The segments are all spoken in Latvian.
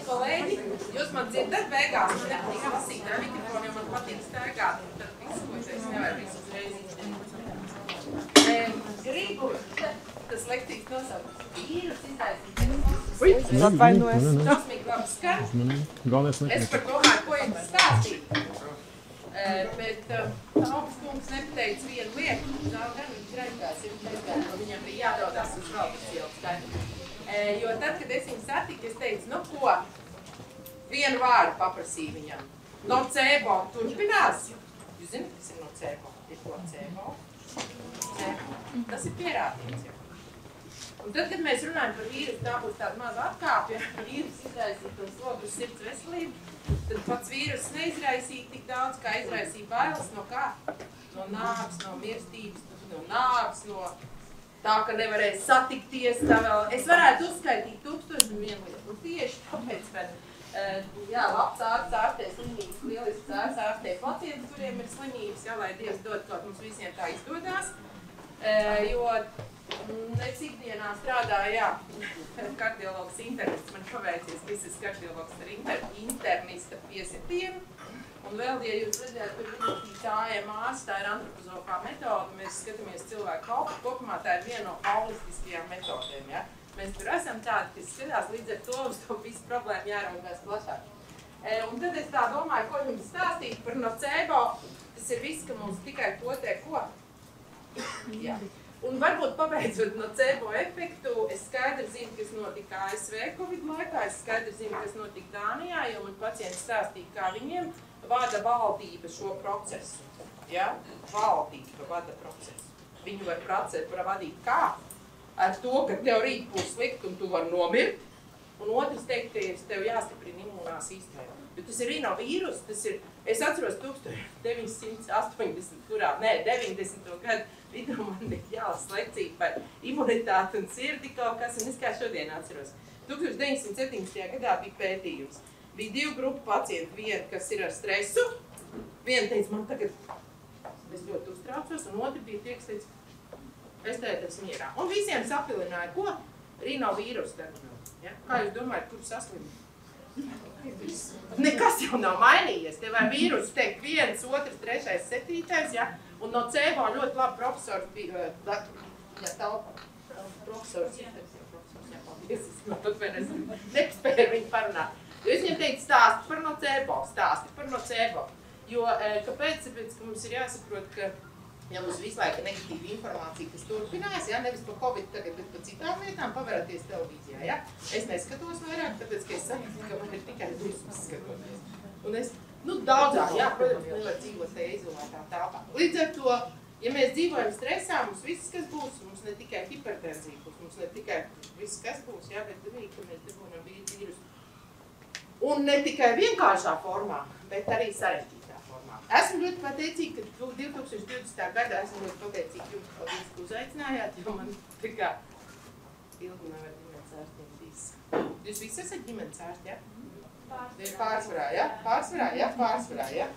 kolēģi, jūs man dzirdat beigās, man nepatīk lasīt ar mikrofonu, jo man patīk staigāt, un tad visu, ko es nevaru visu uzreiz izdarīt. Gribu, tas lekcijas nosaukt, vīrus izraisīt. Atvainojas. Šausmīgi labi skan. Es par domāju, ko jums stāstīt. Bet Taubas kungs nepateica vienu lietu, nav gan viņš reizgās, jo viņam bija jādodas uz Valdes ielu skaidru. Jo tad, kad es viņu satiku, es teicu, nu ko, vienu vārdu paprasīju viņam. Nocebo turpinās. Jūs zināt, kas ir nocebo? Ir ko cebo? Tas ir pierādījums jau. Un tad, kad mēs runājam par vīrusu, tā būs tāda maza atkāpja, vīrus izraisīja to slogu uz sirds veselību, tad pats vīrus neizraisīja tik daudz, kā izraisīja bailes no kā? No nāves, no mirstības, no nāves, no tā, ka nevarēja satikties, tā vēl. Es varētu uzskaitīt 1001 lietu, un tieši tāpēc, ka labs ārsts ārstē slimības, lielisks ārsts ārstē pacientus, kuriem ir slimības, lai Dievs dod kaut mums visiem tā izdodās, jo es ikdienā strādāju, kardiologs internists, man paveicies, ka es esmu kardiologs ar internista piesitienu, un vēl, ja jūs redzētu, tur vidutīs AMAS, tā ir antropozofā metode, mēs skatāmies cilvēku kopumā, tā ir viena no holistiskajām metodēm, ja? Mēs tur esam tādi, kas skatās, līdz ar to uz to visu problēmu jāraugās plašāk. Un tad es tā domāju, ko jums stāstīt par nocebo, tas ir viss, ka mums tikai potē ko. Jā. Un varbūt pabeidzot nocebo efektu, es skaidri zinu, kas notika ASV Covid laikā, es skaidri zinu, kas notika Dānijā, jo man pacienti stāstīja, kā viņiem vada valdība šo procesu. Ja? Valdība vada procesu. Viņu var vadīt kā? Ar to, ka tev rīt būs slikti un tu vari nomirt, un otrs teikt, ka tev jāstiprina imūnā sistēma. Jo tas ir rinovīrus, tas ir, es atceros 1980, 90. gadu vidū man bija jālasa lekcija par imunitāti un sirdi kaut kas, un es kā šodien atceros. 1970. gadā bija pētījums. Bija divu grupu pacientu, viena, kas ir ar stresu, viena teica, man tagad, es ļoti uztraucos, un otri bija tie, kas teica, es teicu mierā. Un visiem sapilināja, ko? Rinovīrus tagad. Ja? Kā jūs domājat, kur saslimot? Nekas jau nav mainījies. Tev var vīrusu teikt 1, 2, 3, 7, ja? Un nocebo ļoti labi profesors bija, ja telpa, profesors, paldies, es nespēju viņu parunāt. Jo es viņam teicu, stāsti par nocebo. Jo, kāpēc? Tāpēc, ka mums ir jāsaprot, ka ja mums visu laiku ir negatīva informācija, kas turpinās, ja, nevis par Covid tagad, bet par citām lietām, pavēraties televīzijā, ja. Es neskatos vairāk, tāpēc, ka es saprotu, ka man ir tikai dusmas skatoties. Un es, daudzā, jā, protams, nevar dzīvot tajā izolētā telpā. Līdz ar to, ja mēs dzīvojam stresā, mums viss, kas būs, mums ne tikai hipertenzija būs, mums ne tikai viss, kas būs, jā, bet arī, ka mēs dabūnam vīrusu. Un ne tikai vienkāršā formā, bet arī sarežģītā. Esmu ļoti pateicīga, ka 2020. gadā esmu ļoti pateicīga jums, paldies, ka uzaicinājāt, jo man tā kā ilgi nevar ģimenes ārstiem bijis. Jūs visi esat ģimenes ārsti, ja? Pārsvarā, ja? Pārsvarā, ja?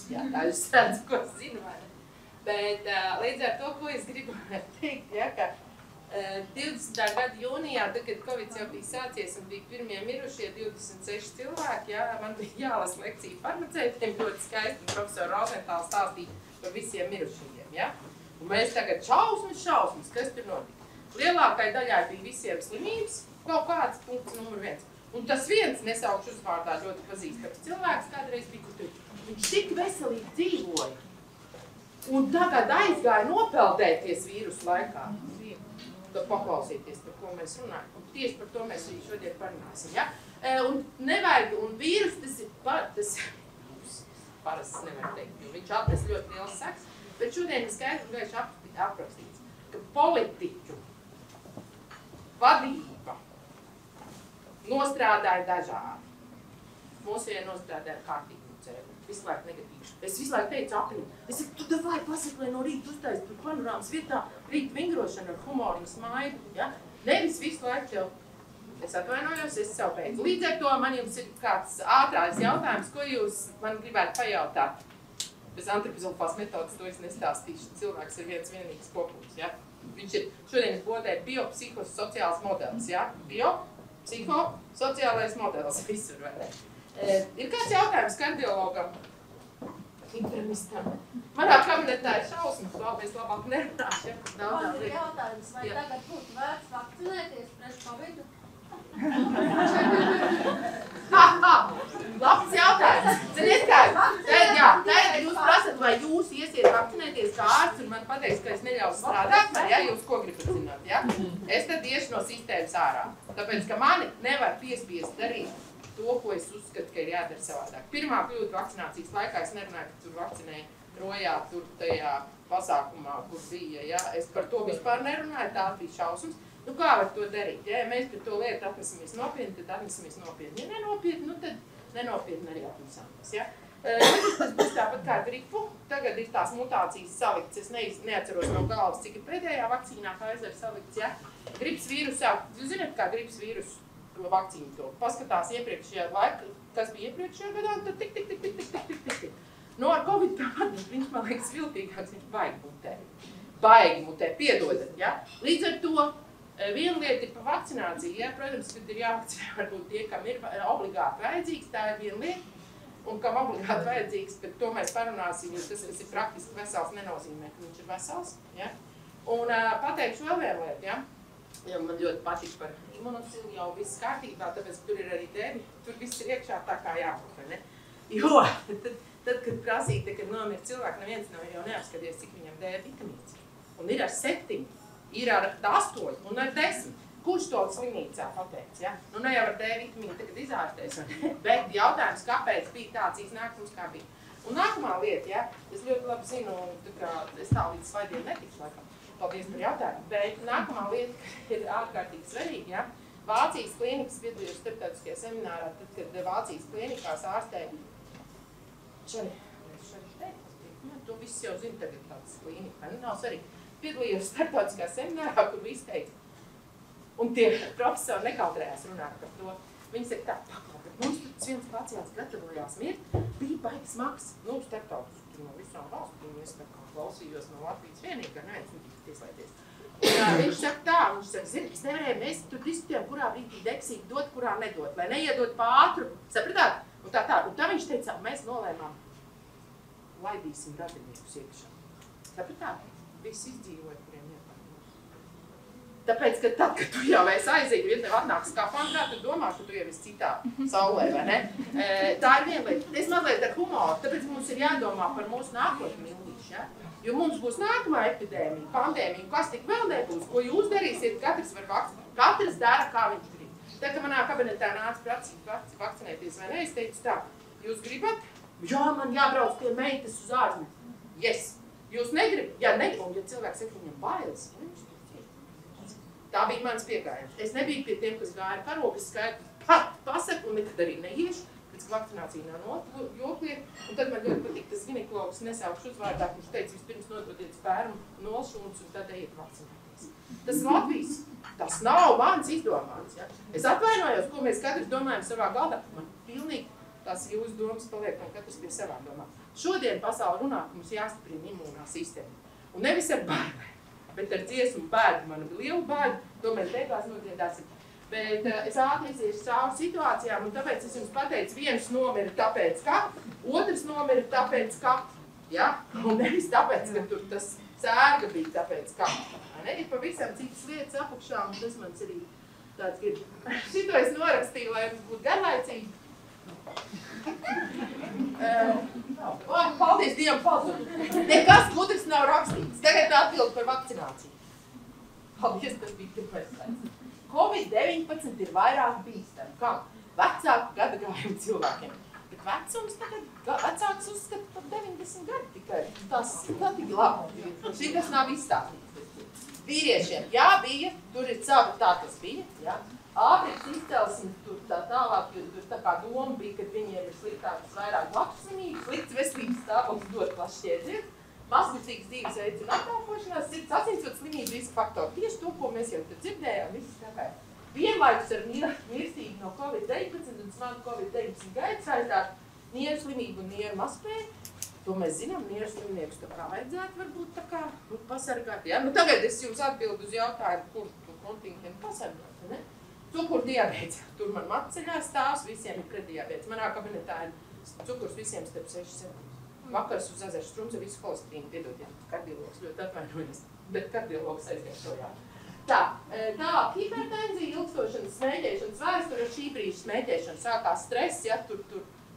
Jā, tā jūs redz, ko es zinu, vai ne? Bet līdz ar to, ko es gribu teikt, ja, ka 20. gada jūnijā, tad, kad Covid jau bija sācies un bija pirmie mirušie 26 cilvēki, ja, man bija jālasa lekcija farmaceitiem, ļoti skaisti, un profesora Rozentāls stāstīja par visiem mirušajiem. Ja. Un mēs tagad šausmas, kas tur notika. Lielākai daļai bija visiem slimības, kaut kāds punkts numur 1. Un tas viens, nesaukšu uzvārdā, ļoti pazīstams cilvēks, kādreiz bija, kur viņš tik veselīgi dzīvoja. Un tagad aizgāja nopeldēties vīrusu laikā. Tad paklausieties, par ko mēs runājam. Un tieši par to mēs arī šodien parunāsim. Ja? Un nevajag, un vīrus tas ir parasts nevar teikt, jo viņš atnes ļoti liels seks, bet šodien ir skaidrs un gaiši aprakstīts, ka politiķu vadība nostrādāja dažādi. Mūsu vien nostrādāja kārtīgi nocēlu, visu laiku negatīvi. Es visu laiku teicu apļu, es saku, tu davai pasaki, lai no rīta uztais par panorāmas vietā rīta vingrošana ar humoru un smaidu, ja? Nevis visu laiku jau, es atvainojos, es savu beidzu. Līdz ar to man jums ir kāds ātrāks jautājums, ko jūs man gribētu pajautāt. Bez antropozofās metodas to es nestāstīšu, cilvēks ir viens vienīgs kopums, ja? Viņš ir, šodien es bodēju biopsihosociāls modelis, ja? psihosociālais modelis visur, vai ne? Ir kāds jautājums kardiologam, internistam. Manā kabinetā ir šausmas, labi, es labāk nerunāšu, ja? Man ir jautājums, vai tagad būtu vērts vakcinēties pret Covidu? Labs jautājums. Ziniet kā, tagad jūs prasat, vai jūs iesiet vakcinēties kā ārsts un man pateiks, ka es neļauju strādāt, vai ja, jūs ko gribat zināt, ja? Es tad iešu no sistēmas ārā, tāpēc, ka mani nevar piespiest darīt to, ko es uzskatu, ka ir jādara savādāk. Pirmā kļūda vakcinācijas laikā, es nerunāju, ka tur vakcinēju rojā, tur tajā pasākumā, kur bija, ja? Es par to vispār nerunāju, tā bija šausmas. Nu, kā var to darīt? Ja mēs pret to lietu atnesamies nopietni, tad atnesamies nopietni. Ja nenopietni, nu tad nenopietni arī atnesāmies. Ja? Tas būs tāpat kā gripu. Tagad ir tās mutācijas salikts. Es neatceros no galvas, cik ir pēdējā vakcīnā Pfizer salikts. Ja? Gripas vīrusā, jūs zināt, kā gripas vīrusu vakcīnu to paskatās iepriekšējā laika, kas bija iepriekšējā gadā, un tad tik. No ar Covid tāpat, viņš man liekas viltīgāks, viņš baigi mutē, piedodat. Ja? Līdz ar to, viena lieta ir par vakcināciju, ja? Protams, kad ir jāvakcinē varbūt tie, kam ir obligāti vajadzīgs, tā ir viena lieta, un kam obligāti vajadzīgs, bet to mēs parunāsim, jo tas, kas ir praktiski vesels, nenozīmē, ka viņš ir vesels. Ja? Un pateikšu vēl vienu lietu, ja? Jo man ļoti patīk par imunocilu, jau viss kārtībā, tāpēc tur ir arī dēļi, tur viss ir iekšā tā kā jābūt, vai ne? Jo, tad kad prasīja, kad nomir cilvēki, neviens jau neapskaties, cik viņam D vitamīns. Un ir ar 7, ir ar 8 un ar 10. Kurš to slimnīcā pateiks, ja? Nu, ne jau ar D vitamīnu tagad izārstēs, bet jautājums, kāpēc bija tāds iznākums, kā bija. Un nākamā lieta, ja? Es ļoti labi zinu, ka es tā līdz slaidiem netikšu, laikam. Paldies par jautājumu. Bet nākamā lieta, ir ārkārtīgi svarīga, ja? Vācijas klīnikas piedalījos starptautiskajā seminārā, tad, kad Vācijas klīnikās ārstēja to viss jau zina tagad tāds klīnika, nav svarīgi. Piedalījos starptautiskajā seminārā, kur visi teica, un tie profesori nekautrējās runāt par to. Viņi saka tā, paklāt, mums tas viens pacients gatavojās mirt, bija baigi smags, nu, starptautiski no visām valstīm, es tā kā klausījos no Latvijas vienīgi, ar neviens netika tieslēties. Un viņš saka tā, viņš saka, zini, es nevarēju, mēs tur diskutējam, kurā brīdī deksīti dot, kurā nedot, lai neiedot pa ātru, sapratāt? Un tā, un tā viņš teica, mēs nolēmām, laidīsim radiniekus iekšā. Sapratāt? Viss izdzīvoja, kuriem iepārņos. Tāpēc, ka tad, kad tu jau esi aiziet, ja tev atnāk skafandrā, tu domā, ka tu jau esi citā saulē, vai ne? Tā ir viena lieta. Es mazliet ar humoru, tāpēc mums ir jādomā par mūsu nākotni mildīšu, ja? Jo mums būs nākamā epidēmija, pandēmija, kas tik vēl nebūs, ko jūs darīsiet, katrs var vakcinēt. Katrs dara, kā viņš grib. Tā, ka manā kabinetā nāca vakcinēties, vai ne? Es teicu tā, jūs gribat? Jā, man jābrauc pie meitas uz ārzemēm. Yes. Jūs negribat? Jā, negribat. Un ja cilvēks saka, viņam bailes, tā bija mans piegājiens. Es nebiju pie tiem, kas gāja karogu, es skaidru pasaku un nekad arī neiešu, pēc ka vakcinācija nav joklieta. Un tad man ļoti patīk tas ginekologs, nesaukšu uzvārdā, kurš teica, vispirms nododiet spērmu nolšūnas un tad ejiet vakcinēties. Tas ir Latvijas. Tas nav mans izdomāts. Ja? Es atvainojos, ko mēs katrs domājam savā galdā. Man pilnīgi tās jūsu domas paliek, un katrs pie savām domām. Šodien pasauli runā, ka mums jāstiprina imūnā sistēma. Un nevis ar bēdu, bet ar dziesmu bēdu. Man bija liela bēda, to mēs beigās nodziedāsim. Bet es ātri iziešu cauri situācijām, un tāpēc es jums pateicu, viens nomira tāpēc, ka, otrs nomira tāpēc, ka, ja? Un nevis tāpēc, ka tur tas sērga bija tāpēc, ka. Ne? Ir pavisam citas lietas apakšā, un tas mans arī tāds grib. Šito es norakstīju, lai mums būtu garlaicīgi. Paldies Dievam, paldies! Nekas gudrs nav rakstīts. Tagad atbild par vakcināciju. Paldies, tas bija pirmais slaids. Covid-19 ir vairāk bīstami. Kā? Vecāku gadagājumu cilvēkiem. Bet vecums tagad, vecāks uzskata par 90 gadi tikai. Tas tik labi. Šitas nav izstāstīts. Vīriešiem, jā, bija, tur ir sava, tā tas bija, jā. Āfrikas izcelsmes tur tā tālāk, jo tur tā kā doma bija, ka viņiem ir sliktākas vairāk blakus slimības, slikts veselības stāvoklis dod plašs ķēdziens, mazgurtīgas dzīvesveids un apkalpošanās, sirds asīnsvadu slimību riska faktori. Tieši to, ko mēs jau te dzirdējām, viss tā kā vienlaikus ar mirstību no Covid-19 un smagu Covid-19 gaidu saistāt nieru slimību un nieru mazspēju. To mēs zinām, nieru slimniekus tā kā vajadzētu varbūt tā kā pasargāt. Ja? Nu tagad es jums atbildu uz jautājumu, kur kontingentu pasargāt, ne? Cukurdiabēts. Tur man matceļā stāvs, visiem ir prediabēts. Manā kabinetā ir cukurs visiem starp 6-7. Vakars uz Azaru strumca visu holesterīnu, piedodiet, kardiologs ļoti atvainojas, bet kardiologs aizies projā. Tālāk, hipertenzija, ilgstošanas smēķēšanas vēsture, šī brīža smēķēšana sākās stress, ja tur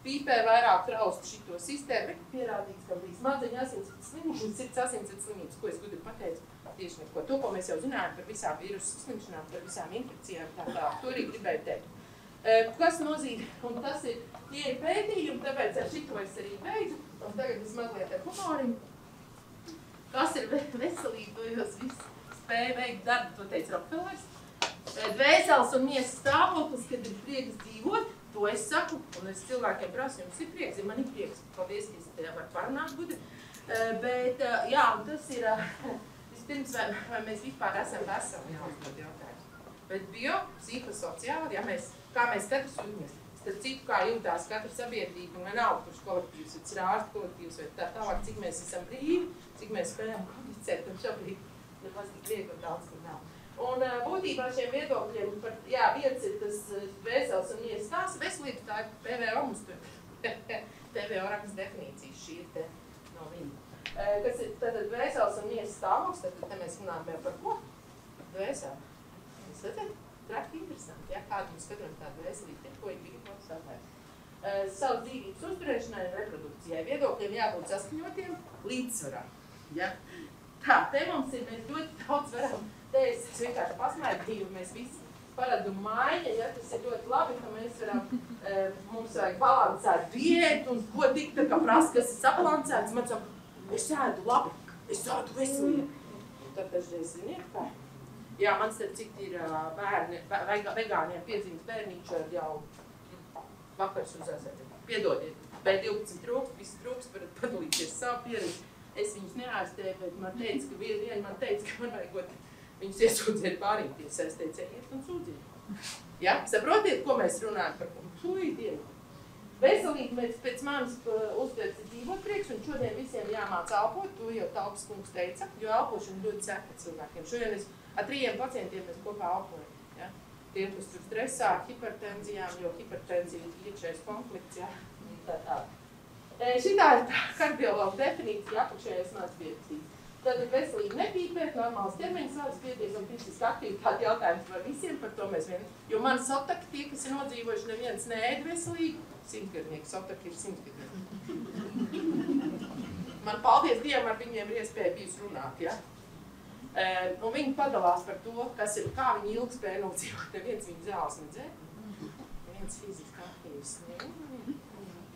pīpē vairāk traust šito sistēmu, bet pierādīts, ka bija smadzeņu asinsrites slimības, sirds asinsrites slimības, ko es gudri pateicu, tieši neko. To, ko mēs jau zinājām par visām vīrusu saslimšanām, par visām infekcijām, tā, to arī gribēju teikt. Kas nozīmē, un tas ir, tie ir pētījumi, tāpēc ar šito es arī beidzu, un tagad es mazliet ar humorim. Kas ir veselība, to jūs visi spēja veikt darbu, to teica Rokfelers. Dvēseles un miesas stāvoklis, kad ir prieks dzīvot, to es saku, un es cilvēkiem prasu, jums ir prieks, ja man ir prieks, paldies, ka es te varu parunāt gudri. Bet, jā, un tas ir, vispirms, vai mēs vispār esam veseli, jāuzdod jautājumu. Bet bio, psihosociāli, ja kā mēs katrs jūtamies, starp citu, kā jūtās katra sabiedrība, un vienalga, kurš kolektīvs, vai tas ir ārstu kolektīvs, vai tālāk, cik mēs esam brīvi, cik mēs spējam komunicēt, un šobrīd nemaz tik viegli un daudz, kur nav. Un būtībā šiem viedokļiem par, jā, viens ir tas dvēseles un miesas stāsts, veselības, tā ir PVO mums tur. PVO raksta definīcijas, šī ir te no viņa. Kas ir tātad dvēseles un miesas stāvoklis, tad te mēs runājam par ko? Dvēseli. Jūs redzat? Traki interesanti, ja? Kāda mums katram tāda dvēselība ir, ko ir bija sāpēt. Savu dzīvības uzturēšanai un reprodukcijai viedokļiem jābūt saskaņotiem līdzsvarā. Ja? Tā, te mums ir, mēs ļoti daudz varam, te es vienkārši pasmaidīju, mēs visi paradumu maiņa, ja tas ir ļoti labi, ka mēs varam, mums vajag balansēt diētu un ko tik tā kā prasa, kas ir sabalansēts, man saka, es ēdu labi, es ēdu veselīgi. Un tad dažreiz ziniet kā? Jā, man starp citu ir bērni, vegāniem piedzīmes bērniņš jau vakars uz Azaru. Piedodiet, B12 trūkst, visi trūkst, varat padalīties savu pieredzi. Es viņus neārstēju, bet man teica, ka viena man teica, ka man vajagot viņus iesūdzēt pārīm tiesā. Es teicu, iet un sūdziet. Ja? Saprotiet, ko mēs runājam par ko? Dienu. Veselīgi pēc manis uztvērts ir dzīvot prieks, un šodien visiem jāmāc elpot, to jau Talpas kungs teica, jo elpošana ļoti seka cilvēkiem. Šodien ar 3 pacientiem mēs kopā elpojam. Ja? Tiem, kas tur stresā, hipertenzijām, jo hipertenzija ir iekšējais konflikts, ja? Tā. Šitā ir tā kardiologa definīcija, apakšējais mācspiedzība. Tad ir veselīgi nepīpēt, normāls ķermeņa mācspiedzība un fiziski aktivitāti jautājums par visiem, par to mēs vien. Jo man sotaki, tie, kas ir nodzīvojuši, neviens neēd veselīgi, 100-gadnieki, sotaki ir 100-gadnieki. Man paldies Dievam, ar viņiem ir iespēja bijis runāt, ja? Un viņi padalās par to, kas ir, kā viņi ilgi spēja nodzīvot. Neviens viņa zāles nedzē, neviens fiziski aktīvs.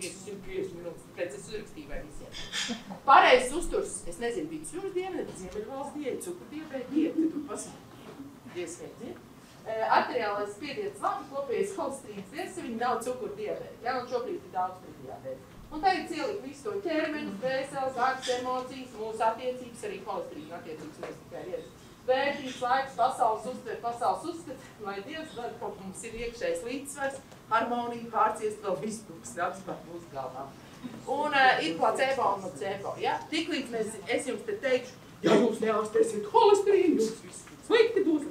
550 minūtes, tāpēc es uzrakstīju vai visiem. Pareizs uzturs, es nezinu, vidusjūras diena, Ziemeļvalsts diena, cukurdiabēta diena, tad tu pasaki. Dievsveidzi. Arteriālais spiediens labi, kopējais holesterīns viesi, viņi nav cukurdiabēta, ja, un šobrīd ir daudz prediabēta. Un tagad cielikt visu to ķermenis, dvēseles, ārsts, emocijas, mūsu attiecības, arī holesterīna attiecības, mēs tikai viens. Vērtības, laiks, pasaules uzskats, lai Dievs var, ka mums ir iekšējais līdzsvars, harmonija, pārciest vēl visu tūks, atspāt mūsu galvām. Un ir placebo un nocebo, ja? Tiklīdz es jums te teikšu, ja jūs neārstēsiet holesterīnu, jums viss slikti būs.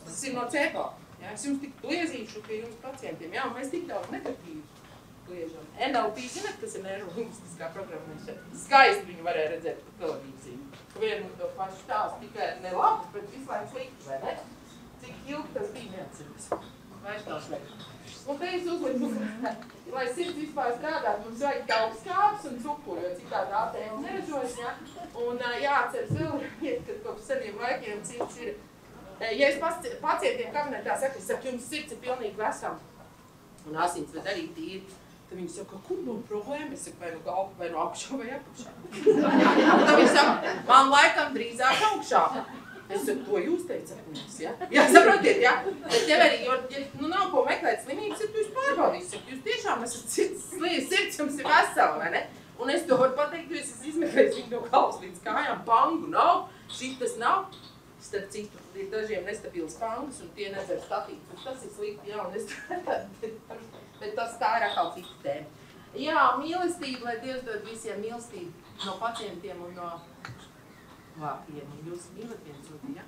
Tas ir nocebo, ja? Es jums tik bliezīšu pie jums pacientiem, ja? Un mēs tik daudz negatīvi bliežam. NLP, zināt, kas ir neirolingvistiskā programmēšana? Skaisti viņu varēja redzēt pa televīziju. Vienu to pašu stāstu tikai ne labi, bet visu laiku slikti, vai ne? Cik ilgi tas bija neatceros. Vairs nav slikti. Un te es uzliku, lai sirds vispār strādāt, mums vajag taukskāps un cukuru, jo citādi ATM neražojas, ja? Un jāatceras vēl, kad kopš seniem laikiem sirds ir. Ja es pacientiem kabinetā saku, jums sirds ir pilnīgi vesama un asins var darīt tīri, tad viņi saka, kur man problēma? Es saku, vai nu galva, vai nu augšā, vai apakšā. Tad viņi saka, man laikam drīzāk augšā. Es saku, to jūs teicat mums, ja? Jā, saprotiet, ja? Bet tev arī, jo nav ko meklēt slimības, ja tu jūs pārbaudīsi, jūs tiešām esat sirds jums ir vesela, vai ne? Un es to varu pateikt, jo es izmeklēju viņu no galvas līdz kājām, pangu nav, šitas nav. Starp citu, ir dažiem nestabils pangas, un tie nedzer statītus. Tas ir slikti, jā, un es bet tas tā ir atkal cita tēma. Jā, mīlestība, lai Dievs dod visiem mīlestību no pacientiem un no vākiem. Jūs mīlat viens otru, ja?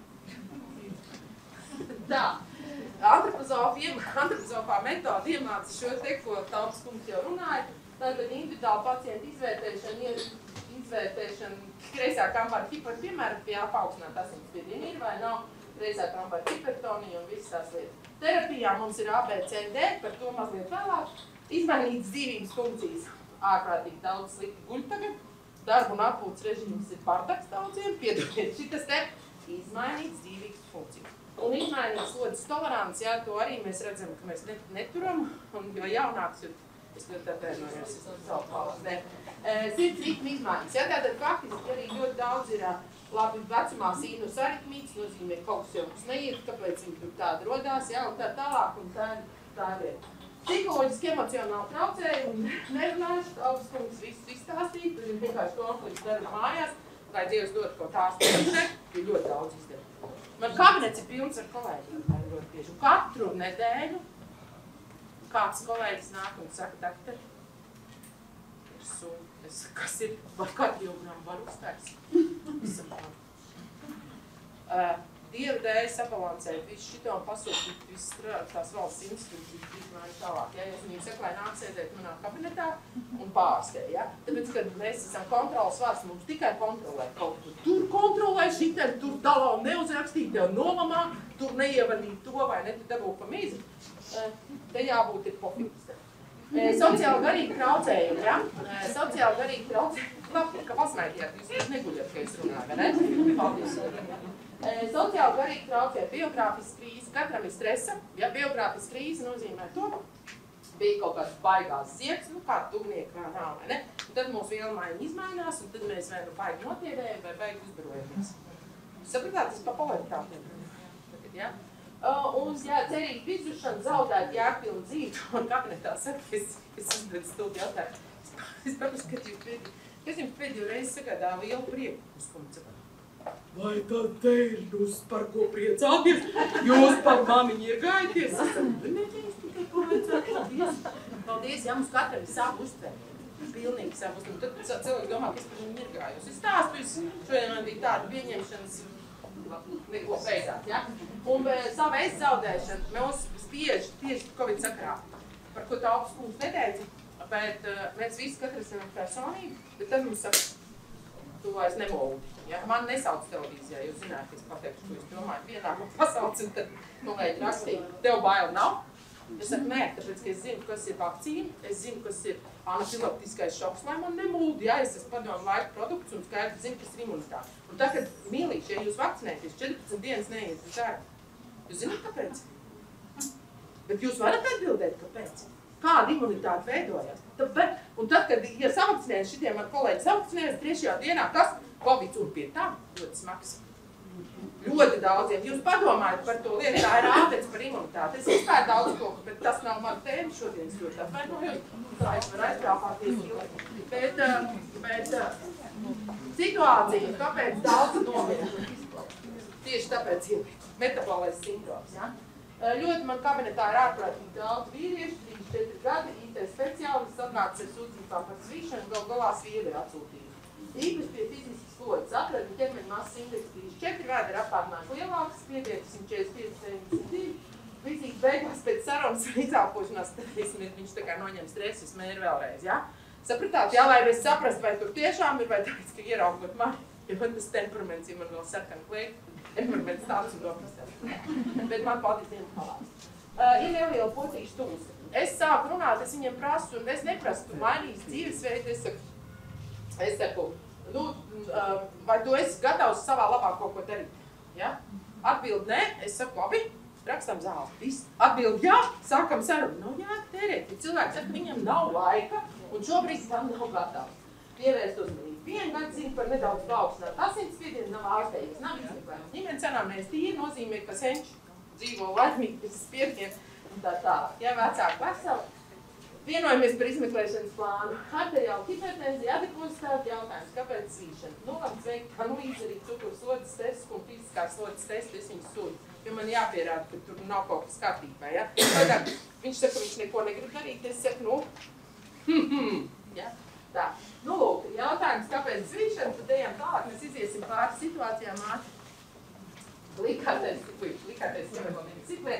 Tā. Antropozofā metode iemāca šo te, ko Tautas kungs jau runāja, tātad individuāla pacienta izvērtēšana kreisā kampāra ķipara, piemēram, pie paaugstināt asinsspiedienu ir vai nav kreisā kampāra hipertonija un visas tās lietas. Terapijā mums ir ABCD, par to mazliet vēlāk. Izmainītas dzīvības funkcijas. Ārprātīgi daudz slikti guļ tagad. Darba un atpūtas režīms ir bardaks daudziem. Piedodiet, šitas te izmainītas dzīvības funkcijas. Un izmainītas slodzes tolerants, jā, to arī mēs redzam, ka mēs neturam. Un jo jaunāks ir, es ļoti atvainojos, es savu palās, ne. Sirds ritmi izmaiņas, jā, tātad faktiski arī ļoti daudz ir labi vecumā sīnus aritmītas, nozīmē kaut kas jau mums neiet, kāpēc viņi tur tāda rodās, jā, un tā tālāk, un tā ir. Psiholoģiski emocionāli traucējumi, nerunāšu, Tautas kungs visu izstāstīt, tur ir vienkārši konflikts darba mājās, lai Dievs dod kaut ārstu priekšē, jo ļoti daudz izdara. Man kabinets ir pilns ar kolēģiem, tā ir ļoti tieši. Katru nedēļu kāds kolēģis nāk un saka, doktor, ir suni. Es saku, kas ir, vai kardiogramu var uztaisīt? Dieva dēļ sabalansēt visu šito un pasūtīt visu tās valsts institūcijas, izmaiņu tālāk. Ja viņi saka, lai nāk sēdēt manā kabinetā un pārstē, ja? Tāpēc, kad mēs esam kontrolas vārds, mums tikai kontrolē kaut ko. Tur kontrolē šitien, tur dalā un neuzrakstīt, tev nolamā, tur neievadīt to vai ne, tu dabū pa mīzi. Te jābūt ir pofīgs. Sociāli garīgi traucējumi, ja? Sociāli garīgi traucējumi. Labi, ka pasmēķiet, jūs neguļat, ka es runāju, vai ne? Paldies. Sociāli garīgi traucē biogrāfiska krīze, katram ir stresa. Ja biogrāfiska krīze nozīmē to, bija kaut kāds baigās zieks, nu kā tuvnieki vēl nav, vai ne? Un tad mūsu vielmaiņa izmainās, un tad mēs vai nu baigi notiedējam, vai baigi uzbarojamies. Sapratāt, tas pa polaritātiem. Ja? Un, jā, cerīgi izdušana, zaudēt jēgpilnu dzīvi, un kabinetā saka, es uzdedu stulbi jautājumu. Es papaskatīju pēdējo. Kas jums pēdējo reizi sagādāja lielu prieku? Vai tad te ir jūs par ko priecāties? Jūs par mamiņu iegājaties? Es saku, nemēģinās tikai ko vajadzētu. Paldies, ja mums katram ir savu uztveri. Pilnīgi savu uztveri. Tad cilvēki domā, ka es par viņu iegājos. Es stāstu, šodien man bija tāda pieņemšanas neko beidzāt, ja? Un savu es zaudēšanu mēs spiež tieši Covid sakarā, par ko Tautas kungs neteica, bet mēs visi katrs esam personīgi, bet tad mums saka, tu vairs nemūdi. Ja? Man nesauc televīzijā, jūs zināt, es pateikšu, ko es domāju, pienākumu pasauc, un tad kolēģi rakstīja, tev bail nav? Es saku, nē, tāpēc, ka es zinu, kas ir vakcīna, es zinu, kas ir anafilaktiskais šoks, lai man nemūdi, ja es esmu padomu laika produkts un skaidri zinu, kas ir imunitāte. Un tā, kad mīlīši, ja jūs vakcinēties, 14 dienas neiet uz darbu, jūs zināt, kāpēc? Bet jūs varat atbildēt, kāpēc? Kāda imunitāte veidojās? Un tad, kad, ja savakcinējas šitiem ar kolēģi savakcinējas 3. dienā, kas? Covid un pie tā ļoti smags. Ļoti daudziem. Jūs padomājat par to lietu, tā ir ātēc par imunitāti. Es vispār daudz ko, bet tas nav man tēma šodien, es ļoti atvainojos. Tā es varu aizprāpāties ilgi. Bet situācija, kāpēc daudz nomira? Tieši tāpēc ir metabolais sindroms. Ja? Ļoti man kabinetā ir ārprātīgi daudz vīrieši, 34 gadi, IT speciālists, atnācis ar sūdzībām par svīšanu, galā svīri ir atsūtīti. Īpaši pie fiziskas slodzes atrada ķermeņa masas indeksa 34, vēdera ir apārnāka lielāks, spiediens 145-72. Līdzīgi beigās pēc sarunas un izelpošanās, tad viņš tā kā noņem stresu, es mēru vēlreiz, ja? Sapratāt, jā, lai mēs saprast, vai tur tiešām ir, vai tāpēc, ka ieraugot mani, ja man tas temperaments, ja man vēl sarkana klieka, temperaments tāds un doprastās. Bet man paldies vienu palāks. Ir neliela potīša tūsta. Es sāku runāt, es viņiem prasu, un es neprastu mainīs dzīvesveidu, es saku, nu, vai tu esi gatavs savā labā kaut ko darīt? Ja? Atbild nē, es saku, labi, rakstam zāli. Viss. Atbild jā, sākam sarunu. Nu, jā, tērēt, ja cilvēks saka, viņam nav laika, un šobrīd tam nav gatavs. Pievērst uzmanību. Vienu gadu zinu par nedaudz paaugstināt asinsspiedienu, nav ārstējums, nav izmeklējums. Ģimenes anamnēs tīri nozīmē, ka senči dzīvo laimīgi bez spiedienu un tā tālāk. Ja vecāki veseli, vienojamies par izmeklēšanas plānu. Arteriāla hipertenzija, adipositāte, jautājums, kāpēc svīšana? Nolemts veikt analīzi arī cukuru slodzes testu un fiziskās slodzes testu, es viņu sūdu. Jo man jāpierāda, ka tur nav kaut kas kārtībā, ja? Tagad viņš saka, viņš neko negrib darīt, es saku, nu, ja? Tā. Nu, lūk, jautājums, kāpēc svīšana, tad ejam tālāk, mēs iziesim pāri situācijām ātri. Likātais ciklē.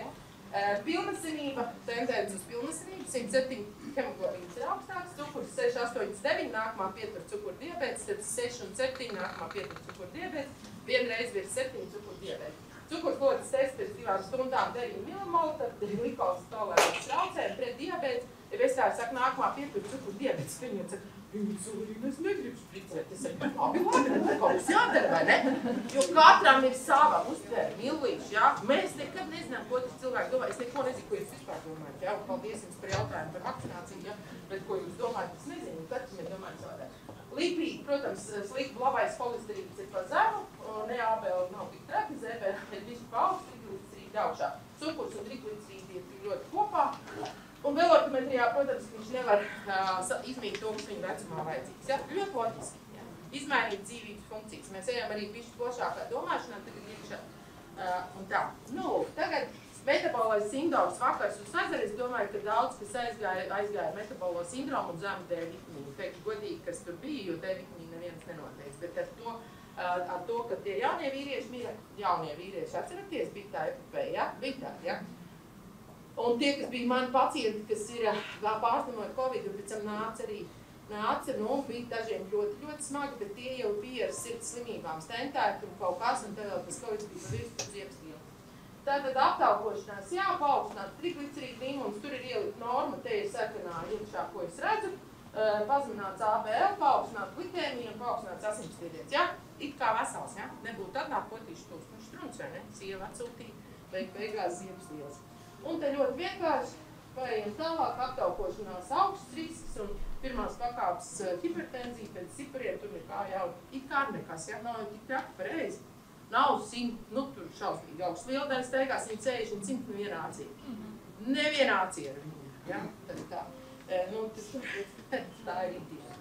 7, hemoglobīns ir augstāks, cukurs 6, 8, 9, nākamā pietur cukuru diabēts, tad 6 un 7, nākamā pietur cukuru diabēts, vienreiz virs 7 cukuru diabēts. Cukurklotas tests pēc 2 stundām 9 millimolu, tad glikolas tolerants traucējumi pret diabētu. Ja vestāri saka, nākamā pietur cukuru diabēts, viņi saka, es negribu špricēt. Es saku, labi, tad kaut kas jādara, vai ne? Jo katram ir sava uztvere, millīši, jā. Mēs nekad nezinām, ko tas cilvēks domā. Es neko nezinu, ko jūs vispār domājat, jā. Paldies jums par jautājumu par vakcināciju, jā. Bet ko jūs domājat, es nezinu, tad mēs domājam savādāk. Lipīdi, protams, slikti labais holesterīns ir pa zemu, neābēli nav tik traki, zēbēli ir visu pa augstu, triglicerīdi augšā. Cukurs un triglicerīdi ir ļoti kopā. Un velokimetrijā, protams, viņš nevar izmīt to, kas viņa vecumā vajadzīgs. Ja? Ļoti loģiski. Ja? Izmainīt dzīvības funkcijas. Mēs ejam arī bišķi plašākā domāšanā, tagad iekšā. Un tā. Nu, tagad metabolais sindroms vakars uz sazari. Es domāju, ka daudz, kas aizgāja metabolo sindromu un zemu D vitamīnu. Teiktu godīgi, kas tur bija, jo D vitamīnu neviens nenoteiks. Bet ar to, ka tie jaunie vīrieši mira, jaunie vīrieši atceraties, bija tā epopeja, ja? Bija tā, ja? Un tie, kas bija mani pacienti, kas ir pārslimoja Covid, un pēc tam nāca, nu, bija dažiem ļoti smagi, bet tie jau bija ar sirds slimībām, stentēti un kaut kas, un tad vēl tas Covid bija pa virsmu uz iepstīlu. Tātad aptaukošanās, jā, paaugstināt triglicerīdu līmenis, tur ir ielikt norma, te ir sarkanā iekšā, ko es redzu, pazemināts ABL, paaugstināt glikēmiju un paaugstināts asinsspiediens, jā, it kā vesels, jā, nebūtu atnāk potīši tūkstoši strunts, vai ne, sieva atsūtīja, beigās iepstīles. Un te ļoti vienkārši paejam tālāk, aptaukošanās augsts risks un pirmās pakāpes hipertenzija pēc cipariem, tur nekā jau it kā nekas, ja, nav jau tik traki pareizi. Nav 100, nu tur šausmīgi augsts. Liela daļa steigā 160 un 100 nevienā acī. Nevienā acī ar viņu, ja, tad tā. Nu, tā ir rītība.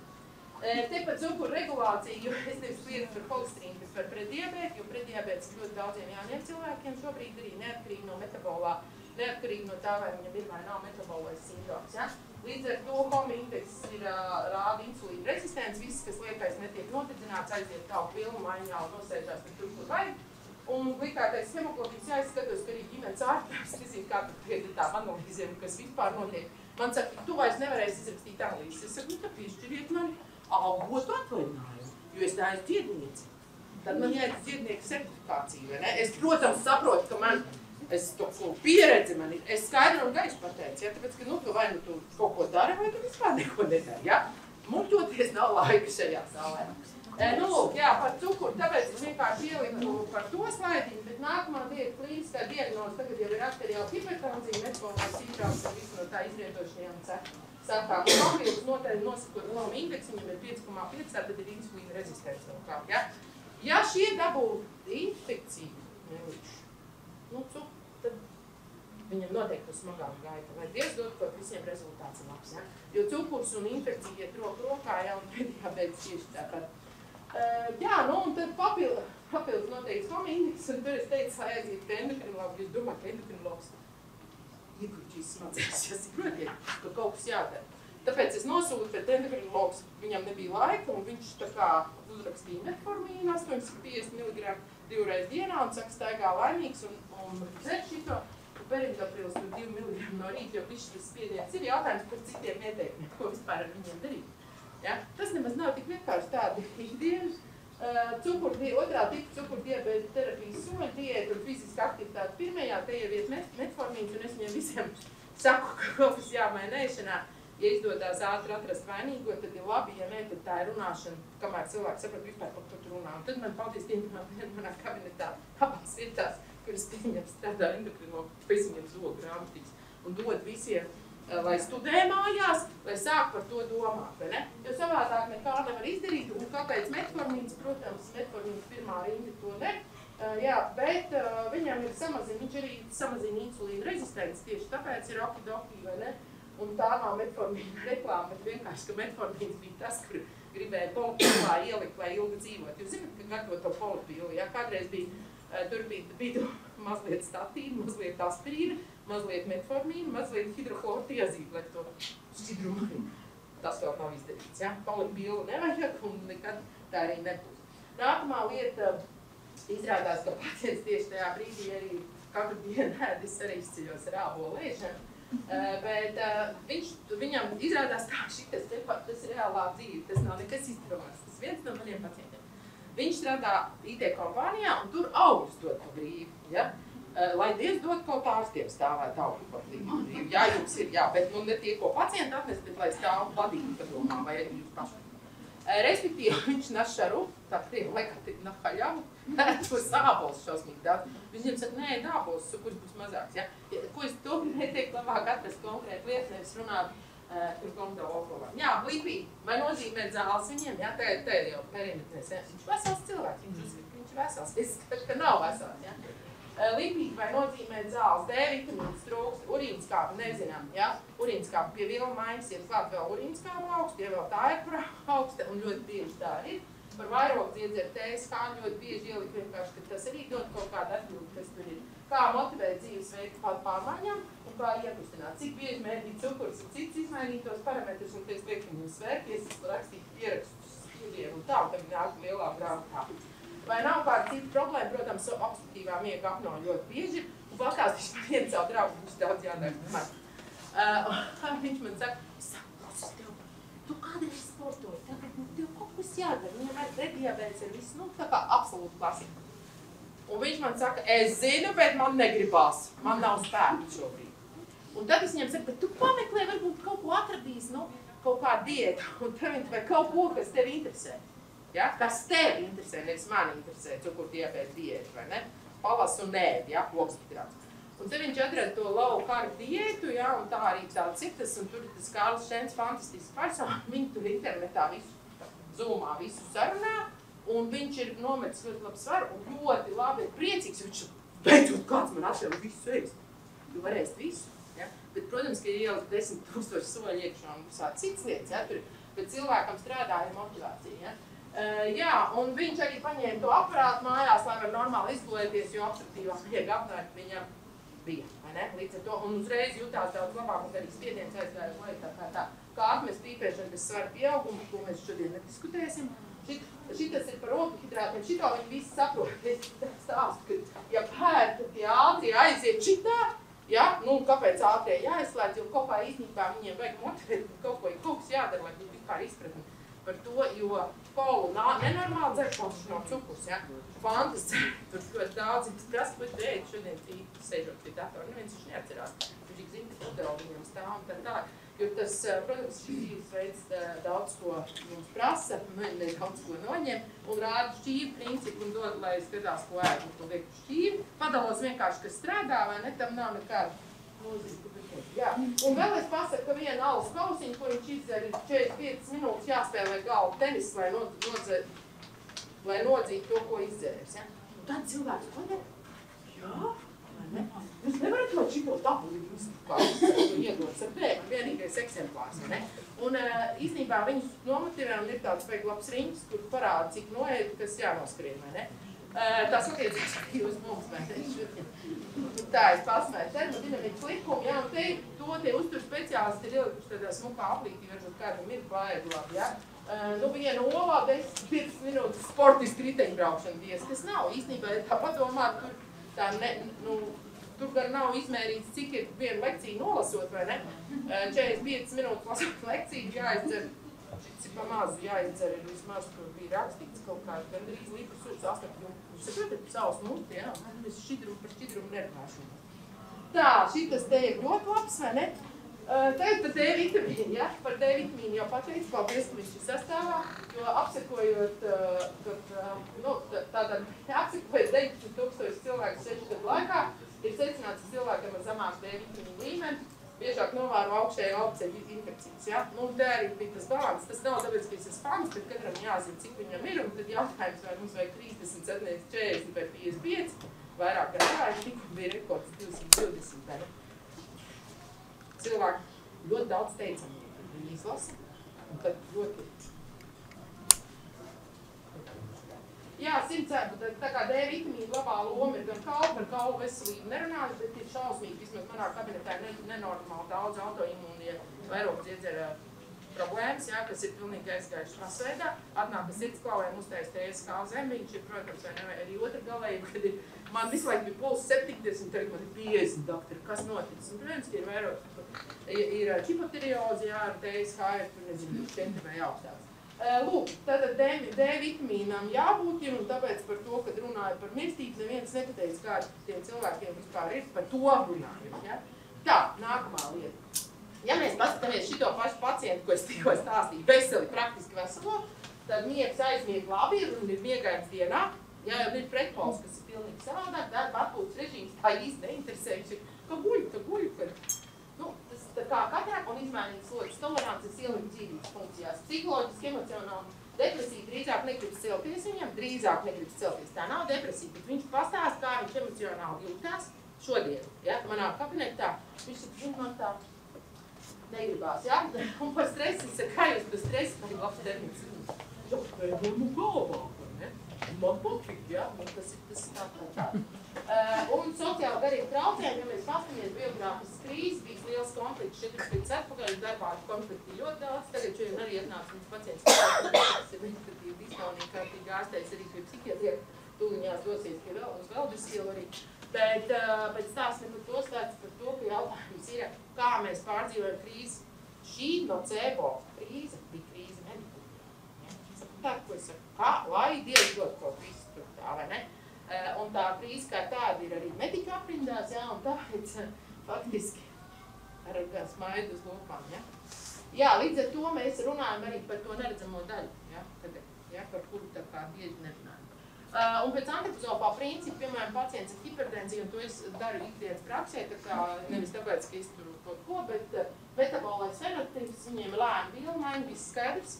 Te par cukuru regulāciju, jo es nevis spriedu par holesterīnu, kas var prediabētu, jo prediabēts ļoti daudziem jauniem cilvēkiem šobrīd arī neatkarīgi no metabolā, neatkarīgi no tā, vai viņam ir vai nav metabolais sindroms. Ja? Līdz ar to HOMA indeks ir rāda insulīna rezistents, viss, kas liekais netiek notedzināts, aiziet tauku pilnu maiņā un nosēžās par tur, kur vajag. Un glikētais hemoglobīns, jā, es skatos, ka arī ģimenes ārstās, es zinu, kā ir tām analīzēm, kas vispār notiek. Man saka, tu vairs nevarēsi izrakstīt analīzes. Es saku, nu, tad piešķiriet mani algotu atvaļinājumu, jo es neesmu dziedniece. Tad man jāiet dziednieka certifikācija, vai ne? Es, protams, saprotu, ka es to pieredzi man ir. Es skaidri un gaiši pateicu, ja? Tāpēc, ka, nu, vai nu tu kaut ko dari, vai tu vispār neko nedari, ja? Muļķoties nav laika šajā zālē. Nu, lūk, jā, par cukuru, tāpēc es vienkārši ieliku par to slaidiņu, bet nākamā klīniskā diagnoze tagad jau ir arteriāla hipertenzija, metaboliskais sindroms un visu no tā izrietošajām sekām. Un papildus noteikti nosakot HOMA indeksu, viņam ir 5,5, tad ir insulīna rezistents no kā, ja? Ja šie dabū infekciju, nelīši, nu, tad viņam noteikti uz smagām gaita. Lai Dievs dod, ka visiem rezultāts ir labs, ja? Jo cukurs un infekcija iet roku rokā, ja, un prediabēts tieši tāpat. Jā, nu, un tad papildus noteikti HOMA indeks, un tur es teicu, lai aiziet pie endokrinologu, jūs domājat, ka endokrinologs iekurķīs smadzenes, ja saprotiet, ka kaut kas jādara. Tāpēc es nosūtu pēc endokrinologs, viņam nebija laika, un viņš tā kā uzrakstīja metformīnu 850 mg 2 reiz dienā, un saka, staigā laimīgs, un dzer šito, un perimedaprils tur 2 mg no rīta, jo viss šis spiediens ir jautājums par citiem ieteikumiem, ko vispār ar viņiem darīt. Ja? Tas nemaz nav tik vienkārši tādi ikdienas. Otrā tipa cukurdiabēta terapijas soļu diēta un fiziska aktivitāte pirmajā, te jau iet metformīns, un es viņiem visiem saku, ka kaut kas jāmaina ēšanā. Ja izdodās ātri atrast vainīgo, tad ir labi, ja ne, tad tā ir runāšana, kamēr cilvēks saprot vispār, par ko tu runā. Un tad man paldies manā kabinetā abās vietās, kuras pieņem strādā endokrinologu, pēc viņiem zogu grāmatīgs un dod visiem, lai studē mājās, lai sāk par to domāt, vai ne? Jo savādāk nekā nevar izdarīt, un kāpēc metformīns, protams, metformīns pirmā rinda to ne, jā, bet viņam ir viņš arī samazina insulīna rezistents, tieši tāpēc ir okidoki, vai ne? Un tā nav metformīna reklāma, bet vienkārši, ka metformīns bija tas, kur gribēja polipilā ielikt, lai ilgi dzīvot. Jūs zināt, ka gatavo to polipilu, ja? Kādreiz bija, tur bija mazliet statīna, mazliet aspirīna, mazliet metformīna, mazliet hidrohlortiazīdu, lai to šķidrumu arī. Tas vēl nav izdarīts, ja? Polipilu nevajag, un nekad tā arī nebūs. Nākamā lieta izrādās, ka pacients tieši tajā brīdī arī katru dienu ēdis arī izceļos ar ābolu ēšanu. Bet viņam izrādās tā, šitas tepat, tas ir reālā dzīve, tas nav nekas izdarāms. Tas viens no maniem pacientiem. Viņš strādā IT kompānijā un tur augus dod pa brīvu, ja? Lai Dievs dod kaut ārstiem stāvēt augu pa brīvu. Jā, jums ir, jā, bet nu ne tie, ko pacienti atnest, bet lai stāv vadīgi padomā, vai arī jūs paši. Respektīvi, viņš nes šaru, tā krievu laikā tik nahaļavu, to sābols šausmīgi daudz. Viņam saka, nē, dābols, cukurs būs mazāks, ja? Ko es to neteiku, labāk atrast konkrētu lietu, nevis runāt tur komitā okolā. Jā, lipīgi, vai nozīmē zāles viņiem, jā, te jau perimetrēs, ja? Viņš vesels cilvēks, viņš ir vesels, es skatu, ka nav vesels, ja? Lipīgi vai nozīmē zāles, D vitamīns trūkst, urīnskāpa nezinām, ja? Urīnskāpa pie vilna maiņas ir klāt vēl urīnskāpa augsta, ja vēl tā ir augsta, un ļoti bieži tā ir. Par vairogu dziedzeru tējas kāņu ļoti bieži ielikt vienkārši, ka tas arī dod kaut kādu atbildi, kas tur ir. Kā motivēt dzīvesveidu pārmaiņām un kā iekustināt. Cik bieži mērīt cukurs un cits izmainītos parametrus un tiek liek viņus svērties, rakstīt ierakstus studiem un tā, un tad nāk lielā grāmatā. Vai nav kāda cita problēma, protams, obstruktīvā miega apnova ļoti bieži, un pastāstīšu par vienu savu draugu, viņš daudz jādara man. Viņš man saka, tu kādreiz sportoji, tagad tev kaut kas jādara, viņam vajag prediabēts ir viss, nu tā kā absolūti klasika. Un viņš man saka, es zinu, bet man negribās, man nav spēku šobrīd. Un tad es viņam saku, bet tu pameklē, varbūt kaut ko atradīs, nu, kaut kādu diētu, un tev vai kaut ko, kas tevi interesē. Ja? Kas tevi interesē, nevis mani interesē, cukurdiabēta diēta, vai ne? Palas un ēd, ja, oksidrāts. Un te viņš atrada to low carb diētu, ja, un tā arī tā citas, un tur ir tas Kārlis Šents fantastisks persona, viņi tur internetā visu, Zoomā visu sarunā, un viņš ir nometis ļoti labu svaru, un ļoti labi ir priecīgs, viņš beidzot kāds man atļauj visu ēst. Tu vari ēst visu, ja? Bet, protams, ka ir ielikt 10 000 soļu iekšā un visā cits lietas, ja, tur, bet cilvēkam strādāja motivācija, ja? Jā, un viņš arī paņēma to aparātu mājās, lai var normāli izgulēties, jo obstruktīvā miega apnāja viņam bija, vai ne? Līdz ar to, un uzreiz jutās daudz labāk, un arī spiediens aizgāja uz leju, kā atmest pīpēšana bez svara pieauguma, ko mēs šodien nediskutēsim. Šitas ir par ogļhidrātiem, šito viņi visi saprot. Es stāstu, ka ja pēr, tad tie ātrie aiziet šitā, ja? Nu, kāpēc ātrie jāizslēdz, jo kaut kā īstenībā viņiem vajag motivēt, kaut kas jādara, lai būtu vispār izpratni par to, jo Polu nenormāli dzer paši no cukurs, ja? Fantas dzer, tur ļoti daudz, kas būtu dēļ šodien tīk sēžot pie datoru, neviens viņš neatcerās. Viņš tik zina, ka pudeli viņam stāv un tā tā. Jo tas, protams, šis dzīvesveids daudz ko mums prasa, ne daudz ko noņem, un rāda šķīvi principu un dod, lai skatās, ko ēd, un to liek šķīvi. Padalos vienkārši, kas strādā, vai ne, tam nav nekāda nozīme. Jā. Un vēl es pasaku, ka viena alus kausiņa, ko viņš izdzer, ir 45 minūtes jāspēlē galvu tenis, lai nodzītu to, ko izdzērs. Ja? Un tad cilvēks, ko ne? Jā, vai ne? Jūs nevarat to šito dabūju, kā iedodas ar bēgu, vienīgais eksemplārs, vai ne? Un īstenībā viņus nomotivē un ir tāds vajag labs riņķis, kur parāda, cik noēd, kas jānoskrien, vai ne? Tas attiecās arī uz mums, vai ne? Tā es pasmēju termodinamikas likumu, jā, un te uztur speciālisti ir ielikuši tādā smukā aplītī, varbūt kādam ir paēdlābi, jā. Nu, viena olā 10-15 minūtes sportiski riteņbraukšana dies, kas nav īstenībā, ja tā padomāt, tur gan nav izmērīts, cik ir viena lekcija nolasot, vai ne? 45 minūtes lasot lekciju, jāizdzer, šis ir pa mazu, jāizdzer ir vismaz, kur bija rakstīts kaut kā, gandrīz litrs ūdens 8 jums. Saprotat, savs muti, jā, mēs par šķidrumu nerunāšu. Tā, šitas te ir ļoti labs, vai ne? Tagad par D vitamīnu, ja? Par D vitamīnu jau pateicu, paldies, ka viņš ir sastāvā, jo apsekojot, apsekojot 19,000 cilvēku 6 gadu laikā, ir secināts, ka cilvēkiem ar zemāku D vitamīnu līmeni biežāk novēro augšēju elpoceļu infekcijas, ja? Nu, te arī bija tas balans. Tas nav tāpēc, ka es esmu fans, bet katram jāzina, cik viņam ir, un tad jautājums, vai mums vajag 30, 40 vai 55, vairāk kā nevajag, tikko bija rekords 220, vai ne? Cilvēki ļoti daudz teicami, viņi izlasa, un tad ļoti... Jā, sirdsēdu, tā kā D vitamīna labā loma ir gan par kaulu veselību nerunāju, bet ir šausmīgi, vismaz manā kabinetā nenormāli daudz autoimūnie vairogu dziedzera problēmas, jā, kas ir pilnīgi aizgājuši masveidā, atnāk ar sirdsklaujiem uztais tējas kā zemīņš, ir, protams, vai ne, arī otra galējība, kad ir, man visu laiku bija puls 70, tagad man ir 50 doktori, kas noticis, un, protams, ka ir vairāk, ir hipotireozi, jā, ar tējas kā ir, tur nezinu, 4 vai augstāks. Lūk, tātad D vitamīnam jābūt ir, un tāpēc par to, kad runāju par mirstību, neviens nepateica, kā tiem cilvēkiem vispār ir, par to runājot, ja? Tā, nākamā lieta. Ja mēs paskatāmies šito pašu pacientu, ko es tikko stāstīju, veseli, praktiski veselo, tad miegs aizmieg labi un ir miegājums dienā, ja jau ir pretpols, kas ir pilnīgi savādāk, darba atpūtas režīms tā īsti neinteresējuši, ka guļu, kad nu, tas tā kā katrāk un izmainīt slodzes tolerances ielikt dzīvības funkcijās. Psiholoģiski, emocionāli, depresija drīzāk negribas celties viņam, drīzāk negribas celties. Tā nav depresija, bet viņš pastāst, kā viņš emocionāli jūtās šodien. Ja? Manā kabinetā viņš saka, man tā negribās, ja? Un par stresu es saku, kā jūs par stresu vai labs termins? Jā, pēdēmu galvā, ne? Man patīk, ja? Un tas ir tā. Un sociāli garīgi traucējumi, ja mēs paskatāmies biogrāfiskas krīzes, bija liels konflikts 4 gadus atpakaļ, darbā konflikti ļoti daudz, tagad šodien arī atnāca mums pacients, kas ir vegetatīva distonija, kārtīgi ārsteicis arī pie psihiatriem, tūliņās dosies pie uz Veldiesielu arī. Bet stāsts ne par to, stāsts par to, ka jautājums ir, kā mēs pārdzīvojam krīzi. Šī nocebo krīze bija krīze medicīnā. Tā, ko es saku, kā, lai Dievs dod kaut visu tur tā, vai ne? Un tā krīze kā tāda ir arī medika aprindās, jā, un tāpēc faktiski ar gan smaidu uz lūpām, jā. Jā, līdz ar to mēs runājam arī par to neredzamo daļu, jā, tagad, jā, par kuru tā kā bieži nerunājam. Un pēc antropozofā principa, piemēram, pacients ar hiperdenziju, un to es daru ikdienas praksē, tā kā nevis tāpēc, ka izturu kaut ko, bet metabolais fenotips, viņiem ir lēni vielmaiņa, viss skaidrs.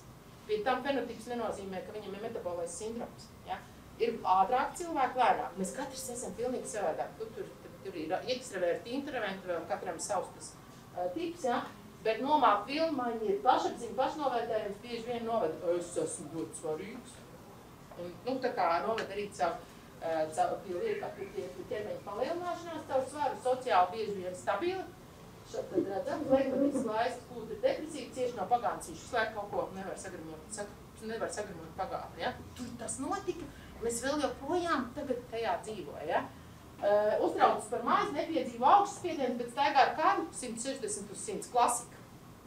Pie tam fenotips nenozīmē, ka viņam ir metabolais sindroms, jā. Ir ātrāk cilvēki, lēnāk. Mēs katrs esam pilnīgi savādāk. Tur ir ekstraverti, introverti, vēl katram savs tas tips, jā. Bet nomāk vilmaiņi ir pašapziņa, pašnovērtējums bieži vien novada, es esmu ļoti svarīgs. Un, nu, tā kā novada arī caur ķermeņa palielināšanās, caur svaru, sociāli bieži vien stabili. Šeit tad redzam, leikmatīgs laiks, kūta depresīva, cieši no pagātnes, viņš visu laiku kaut ko nevar sagramot pagātni, ja. Tur tas notika. Mēs vēl joprojām tagad tajā dzīvoja, ja? Uztraucas par mājas, nepiedzīvo augsts spiediens, bet staigā ar kādu 160 uz 100 klasika.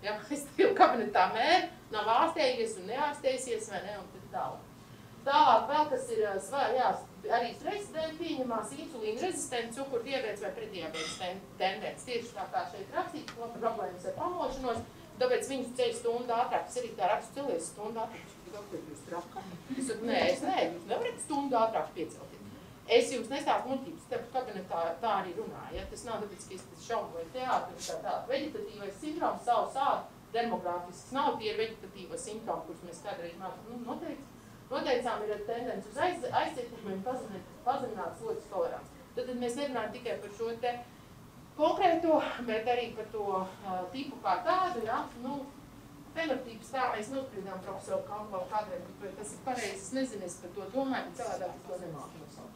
Ja? Es tev kabinetā mēru, nav ārstējies un neārstējusies, vai ne, un tad tālāk. Tālāk vēl, kas ir jā, arī stresa dēļ pieņemās insulīna rezistenta, cukurdiabēts vai prediabēts tendence. Tieši tā kā šeit rakstīts, problēmas ar pamošanos, tāpēc viņus ceļ stundu ātrāk, tas arī tā rakstu celies stundu ātrāk. Es saku, nē, jūs nevarat stundu ātrāk piecelties. Es jums nestāstu muļķības, tāpēc kabinetā tā arī runāju. Ja? Tas nav tāpēc, ka es šauboju teātri, tā. Vegetatīvais sindroms, savu sādu, dermogrāfisks nav tie vegetatīvos simptomi, kurus mēs kādreiz noteicām, ir tendence uz aizcietumiem pazemināt slodzes toleranci. Tad mēs nerunājam tikai par šo te konkrēto, bet arī par to tipu kā tādu, ja? Nu, fenotīps tā, mēs nospriedām profesoru Kamplau kādreiz, bet tas ir pareizi, es nezinu, es par to domāju, bet cilvēkāk es to nemāku nosaukt.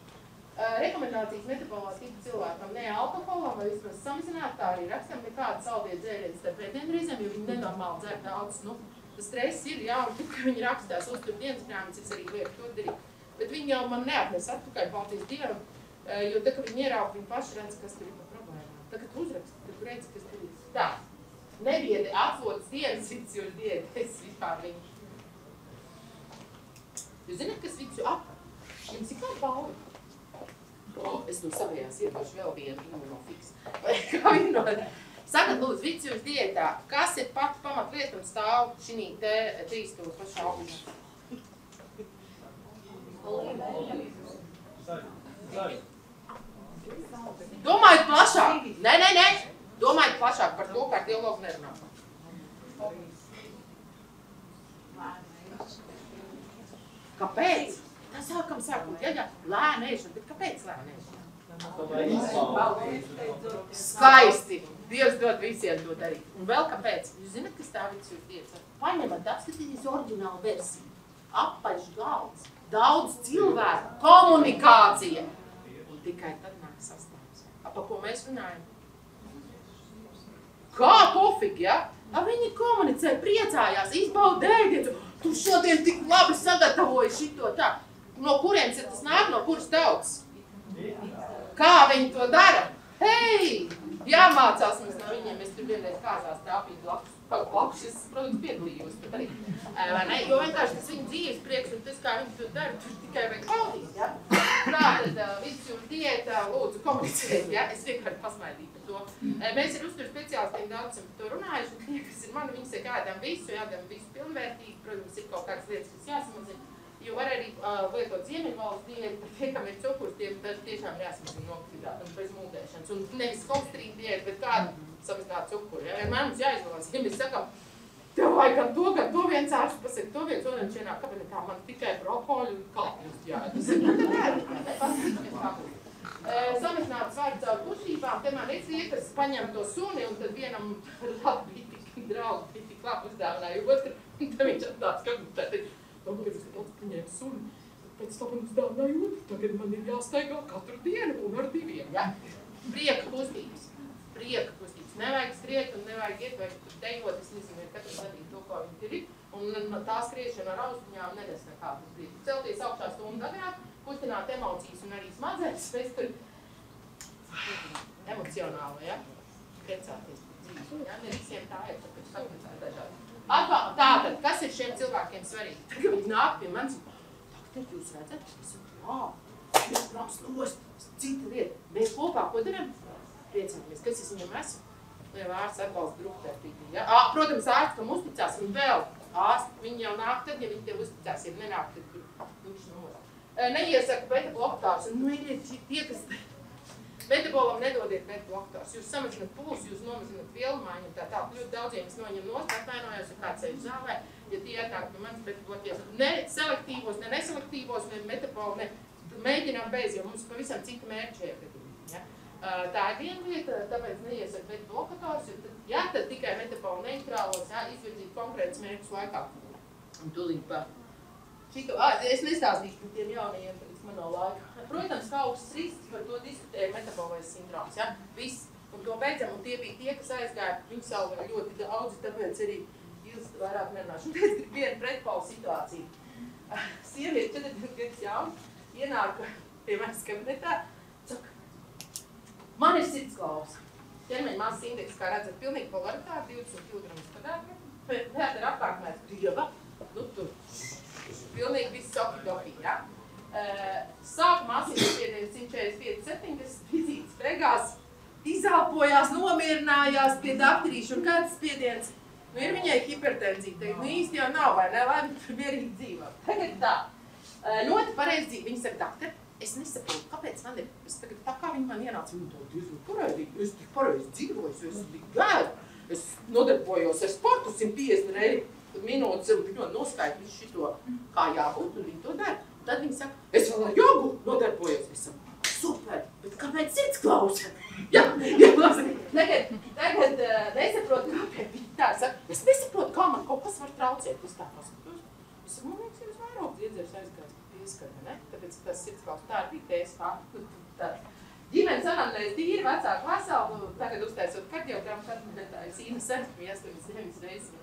Rekomendācijas metabolā tipu cilvēkam ne alkoholam vai vismaz samazināt, tā arī rakstam nekāda saldie dzēriens starp ēdienreizēm, jo viņi nenormāli dzer daudz, nu, tas stress ir, jā, un tik, ka viņi rakstās uztur dienas grāmatas, es arī lieku to darīt. Bet viņi jau man neatnes atpakaļ Baltijas divam, jo tā, ka viņi ierauga, viņi paši redz, kas tur ir par problēmām. Tagad uzrakst, tad redz, kas tur ir. Tā. Neviedi atvodas dienas vidusjūras diētas vispār viņu. Jūs zināt, kas vidusjūra apar? Jums ir kā bauli? Es no savējās iedošu vēl vienu imunofix. Vai kā vienot? Sakat, lūdzu, vidusjūras diētā, kas ir pati pamatlieta un stāv šinī te 3 stūras pašā augšā? Domājiet plašāk! Nē! Domājiet plašāk par to, kā dialogu nerunā. Kāpēc? Tā sākam. Jā, lēnēšana, bet kāpēc lēnēšana? Skaisti! Dievs dod visiem to darīt. Un vēl kāpēc? Jūs zināt, kas tā vidusjūras diēta? Paņemat, apskatieties oriģinālu versiju. Apaļš galds, daudz cilvēku, komunikācija. Un tikai tad nāk sastāvs. Pa ko mēs runājam? Kā pofīgi, ja? Viņi komunicē, priecājās, izbauda ēdienu. Tu šodien tik labi sagatavoji šito tā. No kurienes ir tas nāk, no kuras tautas? Kā viņi to dara? Hei! Jāmācās mums no viņiem, es tur vienreiz kāzās tāpīgi blakus, es, protams, piedalījos, bet arī, vai ne? Jo vienkārši tas viņa dzīves prieks un tas, kā viņi to dara, tur tikai vajag paldies, ja? Tātad, vidusjūras diēta, lūdzu, komunicēt, ja? Es vienkārši pasmaidīju par to. Mēs ar uzturu speciālistiem daudz esam par to runājuši, un tie, kas ir mani, viņi saka, ēdam visu pilnvērtīgi, protams, ir kaut kādas lietas, kas jāsamazina. Jo var arī lietot Ziemeļvalsts diētu, bet tie, kam ir cukurs, tiem tiešām ir jāsamazina nokļūdāt un bez mūdēšanas. Un nevis kolstrīna diētu, bet kādu samazināt cukuru. Ja? Vienmēr mums jāizvēlās, ja mēs sakām, tev vajag gan to viens ārsts pasaka, to viens otrs šienā kabinetā, man tikai brokoli un kapļus jāēd. Tas ir tad ēd, samazināt svaru caur kušībām, tomēr ir tie, kas paņem to suni un tad vienam labi draugi tik labi uzdāvināja otru, un tad viņš atnāc kabinetā. Tagad es daudz paņēmu suni, pēc tam man uzdāvināju otru, tagad man ir jāstaigā katru dienu un ar 2, ja? Prieka kustības. Nevajag skriet un nevajag iet, vajag tur dejot, es nezinu, vai katrs darīt to, ko viņi ir. Un tā skriešana ar austiņām nedes nekādas brīdis. Celties augšā stundu agrāk, kustināt emocijas un arī smadzenes, pēc tur emocionāli, ja? Priecāties par dzīvi, ja? Ne visiem tā ir, tāpēc sakmecā ir dažādi. Tātad, kas ir šiem cilvēkiem svarīgi? Tagad viņi nāk pie manis un doktor, jūs redzat? Es saku, jūs nāks nost, cita lieta. Mēs kopā, ko darām? Priecāmies, kas es viņam esmu? Vai ārsts atbalsta druktērtīgi, ja? Protams, ārsts, kam uzticās, un vēl ārsti, viņi jau nāk tad, ja viņi tev uzticās, ja nenāk, tad viņš nos. Neiesaka beta-bloktārus, un ir tie, kas metabolam nedodiet beta-bloktārus. Jūs samazināt pulsu, jūs nomazināt vielmaiņu un tā. Ļoti daudziem es noņem nost, atvainojos, ja kāds eju zālē, ja tie atnāk pie manis beta-bloķies. Ne selektīvos, ne neselektīvos, ne metabolu, ne mēģinām bez, jo mums pavisam cita mērķi šajā gadījumā. Ja? Tā ir viena lieta, tāpēc neiesaka beta-blokatorus, jo tad tikai metabolu neitrālos, izvirzīt konkrētas mērķus laikā. Un tūlīt pa šito, es nestāstīšu par tiem jaunajiem, pēc man nav laika. Protams, kā augsts risks, par to diskutēja metabolais sindroms, ja? Viss. Un to beidzam, un tie bija tie, kas aizgāja, viņi savu ļoti daudzi, tāpēc arī ilst vairāk nerunāšu. Un es gribu vienu pretpaulu situāciju. Sieviete 40 gadus jauna, ienāk pie manis kabinetā, saka, man ir sirdsklausa. Ķermeņa masas indeks, kā redzat, pilnīgi polaritāte, 20 kg kvadrātmetru. Tātad ir apkārtmēs grieva, nu tur, pilnīgi viss soki-doki, ja? Sākumā asinsspiediens 145/70, vizītes beigās, izelpojās, nomierinājās pie dakterīša un kāds spiediens. Nu ir viņai hipertenzija, teikt, nu īsti jau nav, vai ne, lai viņa tur mierīgi dzīvo. Tagad tā, ļoti pareizi dzīvo, viņa saka, dakter, es nesaprotu, kāpēc man ir, es tagad tā kā viņa man ienāca, viņa to diezgan pareizi, es tik pareizi dzīvoju, es tik gēru, es nodarbojos ar sportu 150 minūtes, un viņa noskaita visu šito, kā jābūt, un viņa to dara. Tad viņa saka, es vēl ar jogu nodarbojos. Es saku, super, bet kāpēc sirdsklausa? Jā, tagad nesaprotu, kāpēc viņa tā saka. Es nesaprotu, kā man kaut kas var traucēt. Es tā paskatos. Es saku, man liekas, jūs vairāk dziedzēs aizgājas pieskara, ne? Tāpēc tas sirdsklausa tā arī TSH. Ģimenes anamnēs tīri, vecāku veselu, tagad uztaisot kardiogramu kabinetā, es Īna Sarkmi 8 reizes.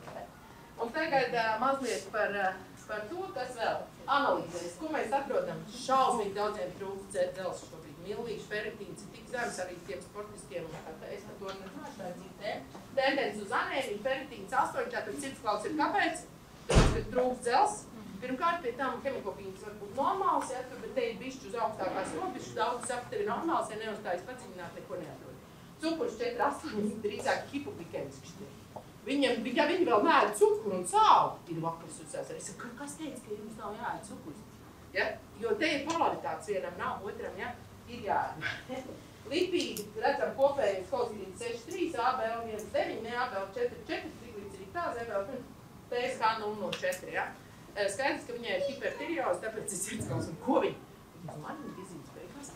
Un tagad mazliet par to, kas vēl analīzēs, ko mēs atrodam. Šausmīgi daudziem trūkst dzelzs šobrīd. Milīši, feritīns ir tik zemes arī tiem sportistiem. Es par to nerunāšu, tā ir cita tēma. Tendence uz anēmiju, feritīns 8, tātad sirdsklausa ir kāpēc? Tāpēc, ka trūkst dzelzs. Pirmkārt, pie tam hemokopīns var būt normāls, ja, bet te ir bišķi uz augstākās robežas, daudz saka, tev ir normāls, ja neuzstājas padziļināt, neko neatrod. Cukurs 4,8 drīzāk hipoglikēmisks. Ja viņi vēl neēd cukuru un sāli, ir vakars uzsās. Es saku, kas teica, ka jums nav jāēd cukurs? Ja? Jo te ir polaritāts vienam nav, otram, ja? Ir jāēd. Lipīdi, redzam, kopējums kolestīns 6,3, ABL 1,9, ne ABL 4,4, triglicerītāze, ABL TSH 0,04, ja? Skaidrs, ka viņai ir hipertireoze, tāpēc es sirdsklausu, un ko viņi? Viņi uz mani vizītes beigās,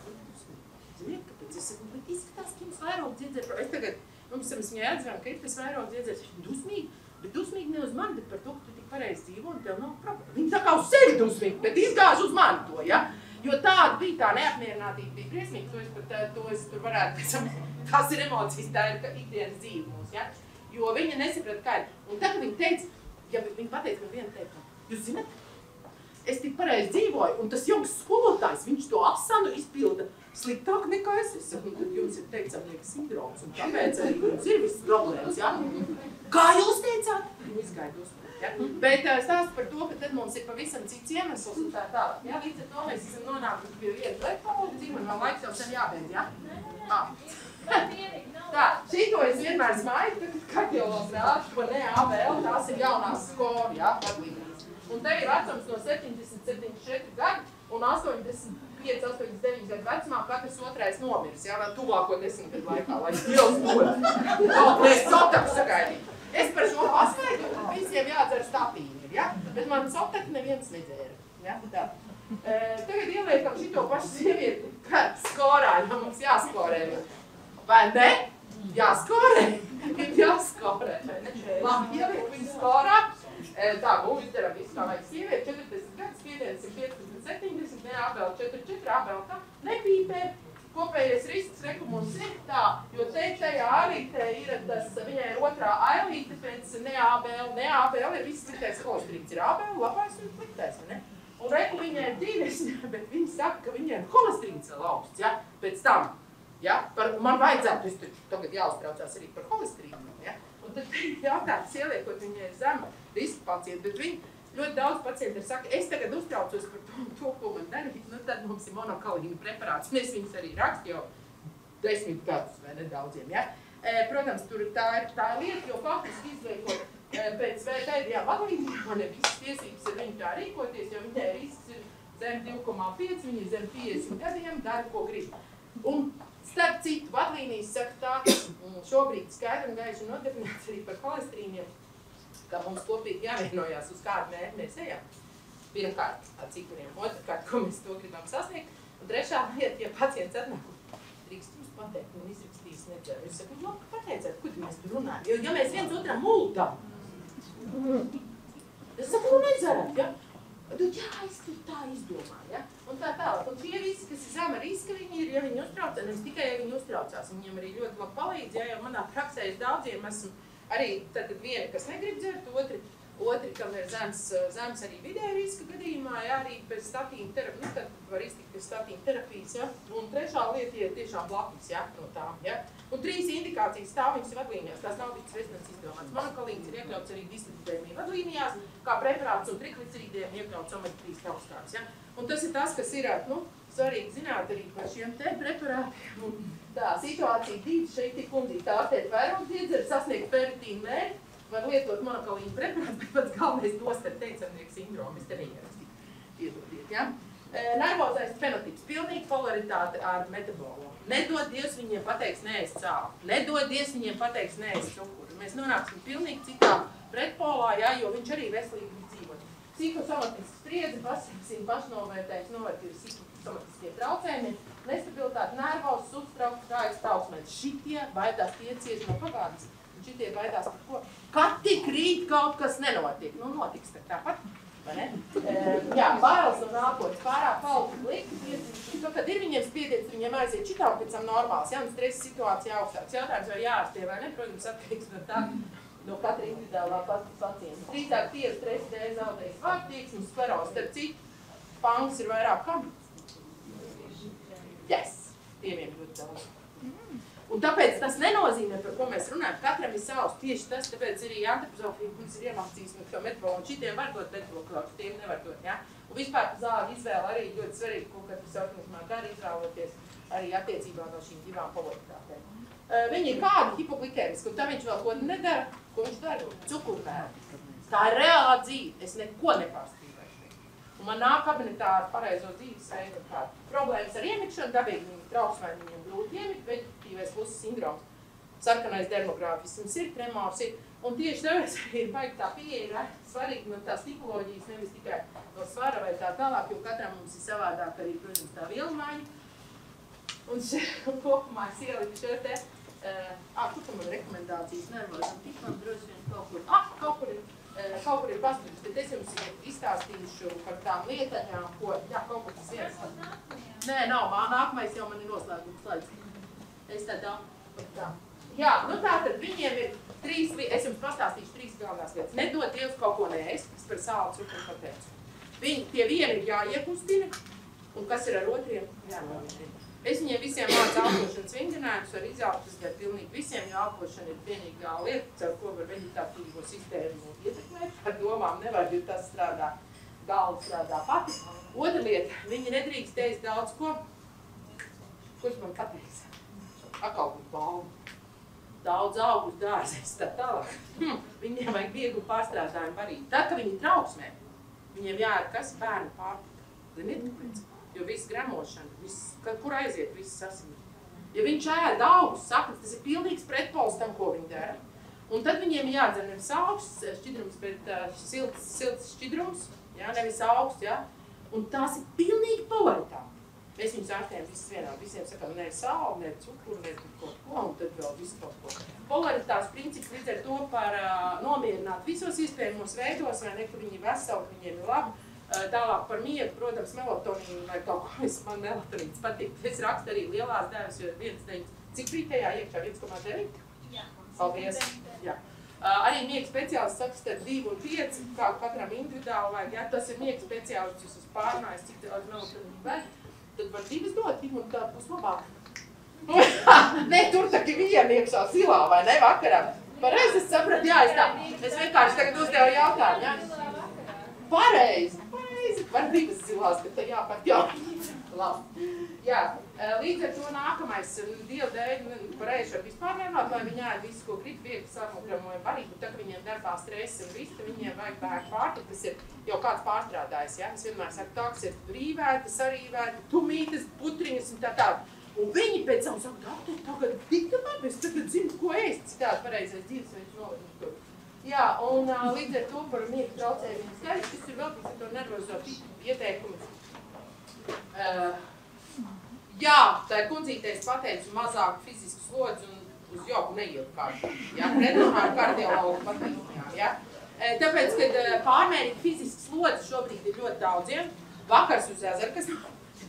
ziniet, kāpēc es saku, bet izskatās, ka jums vairāk dziedzēt. Es tagad, mums viņai atzvēm, ka ir tas vairāk dziedzēt, dusmīgi, bet dusmīgi ne uz mani, bet par to, ka tu tik pareizi dzīvo, un tev nav problēma. Viņi tā kā uz sevi dusmīgi, bet izgāž uz mani to, ja? Jo tāda bija tā neapmierinātība, bija briesmīgi, to es tur varētu pēc tam, tās ir emocijas, tā ir ikdienas dzīve mūs, ja? jo viņa nesaprata, kā ir. Un tagad viņa teica, ja viņa pateica man vienu teikumu, jūs zināt, es tik pareizi dzīvoju, un tas jums skolotājs, viņš to asanu izpilda sliktāk nekā es. Es saku, tad jums ir teicamnieka sindroms, un tāpēc arī jums ir visas problēmas, ja? Kā jūs teicāt? Viņa izgaidos. Ja? Bet stāstu par to, ka tad mums ir pavisam cits iemesls un tā tālāk. Ja? Līdz ar to mēs esam nonākuši pie viena lektora, cik man vēl laiks jau sen jābeidz, ja? Tā, šito es vienmēr smaidu, kad jau rādu par NABL, tās ir jaunās skori, ja? Vadlīnijas. Un te ir vecums no 70-74 gadu un 85-89 gadu vecumā katrs otrais nomirs, ja? Vēl tuvāko 10 gadu laikā, lai Dievs dod. Kaut mēs sotaku sagaidīt. Es par šo paskaidu, visiem jādzer statīni, ja? Bet man sotaku neviens nedzēra. Ja? Tā. Tagad ieliekam šito pašu sievieti, kā skorā, ja mums jāskorē. Vai ne? Jāskorē? Ir jāskorē. Labi, ieliek viņu skorā. Tā, izdaram visu, kā vajag sievieti, 40 gadus, spiediens ir 15-70, ne ABL 4-4, ABL tā, nepīpē. Kopējais risks rekumums ir tā, jo tajā ailītē ir tas, viņai ir otrā ailīte pēc NABL. NABL ir viss sliktais holesterīns, ir ABL, labais un sliktais, vai ne? Un reku viņai ir 30, bet viņi saka, ka viņai ir holesterīns vēl augsts, ja, pēc tam. Ja, man vajadzētu, es taču tagad jāuztraucās arī par holesterīnu, ja. Un tad jautājums ieliekot, viņai ir zema riska pacienti, bet viņi ļoti daudz pacienti ir saka, es tagad uztraucos par to, ko man darīt, nu tad mums ir monokalīna preparāts, un es viņus arī rakstu jau 10 gadus vai nedaudziem, ja. Protams, tur tā ir lieta, jo faktiski izliekot pēc veidējā vadlīnijā, man ir visas tiesības ar viņu tā rīkoties, jo viņai risks ir zem 2,5, viņi ir zem 50 gadiem, dara, ko grib. Un starp citu, vadlīnijas saka tā, šobrīd skaidri un gaiši nodefinēts arī par holesterīniem, ka mums kopīgi jāvienojās, uz kādu mērķi mēs ejam. Pirmkārt, ar cikuriem, otrkārt, ko mēs to gribam sasniegt. Un trešā lieta, ja pacients atnāk, drīkst jums pateikt, man izrakstīs nedzeru. Es saku, labi, pateicēt, kur mēs tur runājam? Jo, ja mēs viens otram multam, es saku, nedzerat, ja? Jā, es tur tā izdomāju, ja? Un tā tālāk. Un tie visi, kas ir zema riska, viņi ir, ja viņi uztraucās, nevis tikai, ja viņi uztraucās, viņiem arī ļoti labi palīdz, ja, jo manā praksē es daudziem esmu arī tad vieni, kas negrib dzert, otri, kam ir zems arī vidēja riska gadījumā, ja, arī bez statīna terapijas, nu, tad var iztikt bez statīna terapijas, ja. Un trešā lieta ir tiešām blakus, ja, no tām, ja. Un 3 indikācijas stāv viņas vadlīnijās, tās nav tiks vesnēs izdomāts. Monokalīns ir iekļauts arī dislipidēmija vadlīnijās, kā preparāts un triglicerīdiem iekļauts omega-3 traukstāks, ja. Un tas ir tas, kas ir, nu, svarīgi zināt arī par šiem te preparātiem. Un tā situācija dīdz šeit tik undīt ārstēt vairāk diedzeri, sasniegt peritīnu mērķi, var lietot monokalīnu preparātu, bet pats galvenais dostar teicamnieku sindromu, es te neierakstīju, piedodiet, ja? Nervozais fenotips, pilnīgi polaritāte ar metabolo. Nedod Dievs viņiem pateiks neēst sāli, nedod Dievs viņiem pateiks neēst cukuru. Mēs nonāksim pilnīgi citā pretpolā, ja, jo viņš arī veselīgi dzīvot. Psihosomatisks spriedzi, pašnovērtējums, novartīvas psihosomatiskie traucējumi, nestabilitāte nervos, substrauks, kājas trauksmēs. Šitie baidās tie cieši no pagātnes, un šitie baidās par ko? Kad tik rīt kaut kas nenotiek? Nu, notiks tāpat, vai ne? Jā, bailes no nākotnes, pārāk palki likti, kad ir viņiem spiediens, viņiem aiziet šitā un pēc tam normāls, ja, un stresa situācija augstāks. Jautājums vai jārastē vai ne, protams, atkarīgs no tā, no katra individuālā pacienta. Drīzāk tie ir stresa dēļ zaudējis vārtieksmes, sklerozi, starp citu, pangas ir vairāk kam? Yes, tieviem ļoti daudz. Un tāpēc tas nenozīmē, par ko mēs runājam, katram ir savs tieši tas, tāpēc arī antropozofija mums ir iemācījis no metabolu, un šitiem var dot metabolu, tiem nevar dot, ja? Un vispār zāļu izvēle arī ļoti svarīgi, ko katrs organismā dara izvēloties arī attiecībā no šīm divām polaritātēm. Viņi ir kādi hipoglikēmiski, un tā viņš vēl ko nedara, ko viņš dara? Cukurvēri. Tā ir reālā dzīve, es neko nepārstīvēšu. Un man nāk kabinetā ar pareizo dzīves veidu kādu problēmas ar iemikšanu, dabīgi viņi trauksmē, viņiem grūti iemikt, veģetīvais pluses sindroms, sarkanais dermogrāfisms ir, tremors ir, un tieši tāpēc ir baigi tā pieeja, svarīgi no tās tipoloģijas, nevis tikai no svara vai tā tālāk, jo katram mums ir savādāk arī, protams, tā vielmaiņa. Un kopumā es ieliku šo te, kur tam man rekomendācijas nervozam tipam, droši vien kaut kur ir pastrīdus, bet es jums izstāstīšu par tām lietaņām, ko, jā, kaut kur tas viens. Nē, nav, nākamais jau man ir noslēgums slaids. Es tā par tā. Jā, nu tātad viņiem ir es jums pastāstīšu 3 galvenās lietas. Nedod Dievs kaut ko neēst, kas par sāli cukuru pateicu. Viņi tie vieni ir jāiekustina, un kas ir ar otriem? Jānovitina. Es viņiem visiem mācu elpošanas vingrinājumus, var izaugstas pilnīgi visiem, jo elpošana ir vienīgā lieta, caur ko var veģetātīvo sistēmu ietekmēt. Ar domām nevar, jo tas strādā, galva strādā pati. Otra lieta, viņi nedrīkst teikt daudz ko. Kurš man pateiks? Atkal būtu balva. Daudz augus dārzēs, tā tālāk. Viņiem vajag vieglu pārstrādājumu barību. Tad, kad viņi trauksmē, viņiem jāēd kas bērnu pārtika. Ziniet, kāpēc? Jo viss gremošana, kur aiziet, viss sasimīt. Ja viņš ēd augus, saknes, tas ir pilnīgs pretpols tam, ko viņi dara. Un tad viņiem jādzer nevis augsts šķidrums, bet silts šķidrums, jā, nevis augsts, jā. Un tās ir pilnīgi polaritāte. Mēs viņus ārstējam visas vienā, visiem sakām, ne sāli, ne cukuru, ne kaut ko, un tad vēl visu kaut ko. Polaritātes princips līdz ar to par nomierināt visos iespējamos veidos, vai ne, kur viņi veseli, viņiem ir labi. Tālāk par miegu, protams, melatonīnu vai kaut ko, man melatonīns patīk. Es rakstu arī lielās dēvas, jo 1,9, cik rītējā iekšā 1,9? Jā. Paldies. Jā. Arī miega speciālists saka, starp 2 un 5, kā katram individuāli vajag, ja tas ir miega speciālists, jūs esat pārnājis, cik daudz melatonīnu vajag. Tad var 2 dot, un tā būs labāk. Nē, tur taki viena iekšā silā, vai ne, vakarā? Pareizi, es sapratu, jā, es vienkārši tagad uzdevu jautājumu, jā? Pareizi. Var 2 silās, bet tā jāpat jā. Labi. Jā, līdz ar to nākamais Dieva dēļ pareizi var vispār nerunāt, lai viņi ēd visu, ko grib, viegli samogramojumu barību, tad, kad viņiem darbā stress un viss, tad viņiem vajag bērnu pārtika, kas ir jau kāds pārstrādājis, ja? Es vienmēr saku, tā, kas ir rīvēta, sarīvēta, tumītes, putriņas un tā. Un viņi pēc tam saka, tagad tik labi, es tagad zinu, ko ēst, citādi pareizais dzīvesveids novadīt tur. Jā, un līdz ar to par miega traucējumu skaidrs, kas ir vēl par to nervozo ieteikumu. Jā, tā kundzītēs pateicu mazāk fizisku slodzi un uz jogu neiet kārtā. Jā, nedomāju kardiologu pateicījām, jā. Tāpēc, kad pārmērīt fizisku slodzi šobrīd ir ļoti daudziem, vakars uz ezeru, kas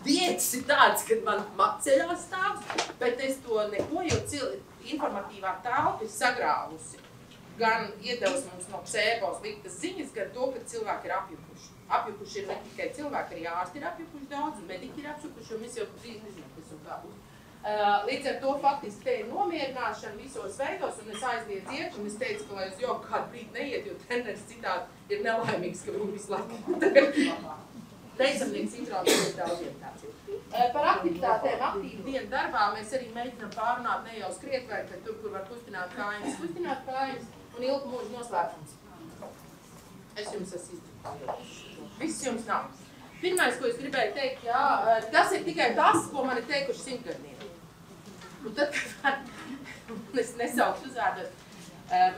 diētas ir tāds, kad man ceļā stāvs, bet es to neko, jo informatīvā telpa ir sagrāvusi. Gan iedevusi mums no cēpos liktas ziņas, gan to, ka cilvēki ir apjukuši. Apjukuši ir ne tikai cilvēki, arī ārsti ir apjukuši daudz, un mediķi ir apjukuši, un mēs jau drīz nezinām, kas un kā būs. Līdz ar to faktiski te ir nomierināšana visos veidos, un es aizliedzu iet, un es teicu, ka lai uz jogu kādu brīdi neiet, jo treneris citādi ir nelaimīgs, ka viņi visu laiku Reizamnieks sindroms ir daudziem tāds ir. Par aktivitātēm, aktīvu dienu darbā mēs arī mēģinām pārunāt ne jau skriet vai tur, kur var kustināt kājas, un ilgu mūžu noslēpums. Es jums esmu izdarījis. Viss jums nav. Pirmais, ko es gribēju teikt, jā, tas ir tikai tas, ko man ir teikuši simtgadnieki. Un tad, kad es nesaukšu uzvārdos,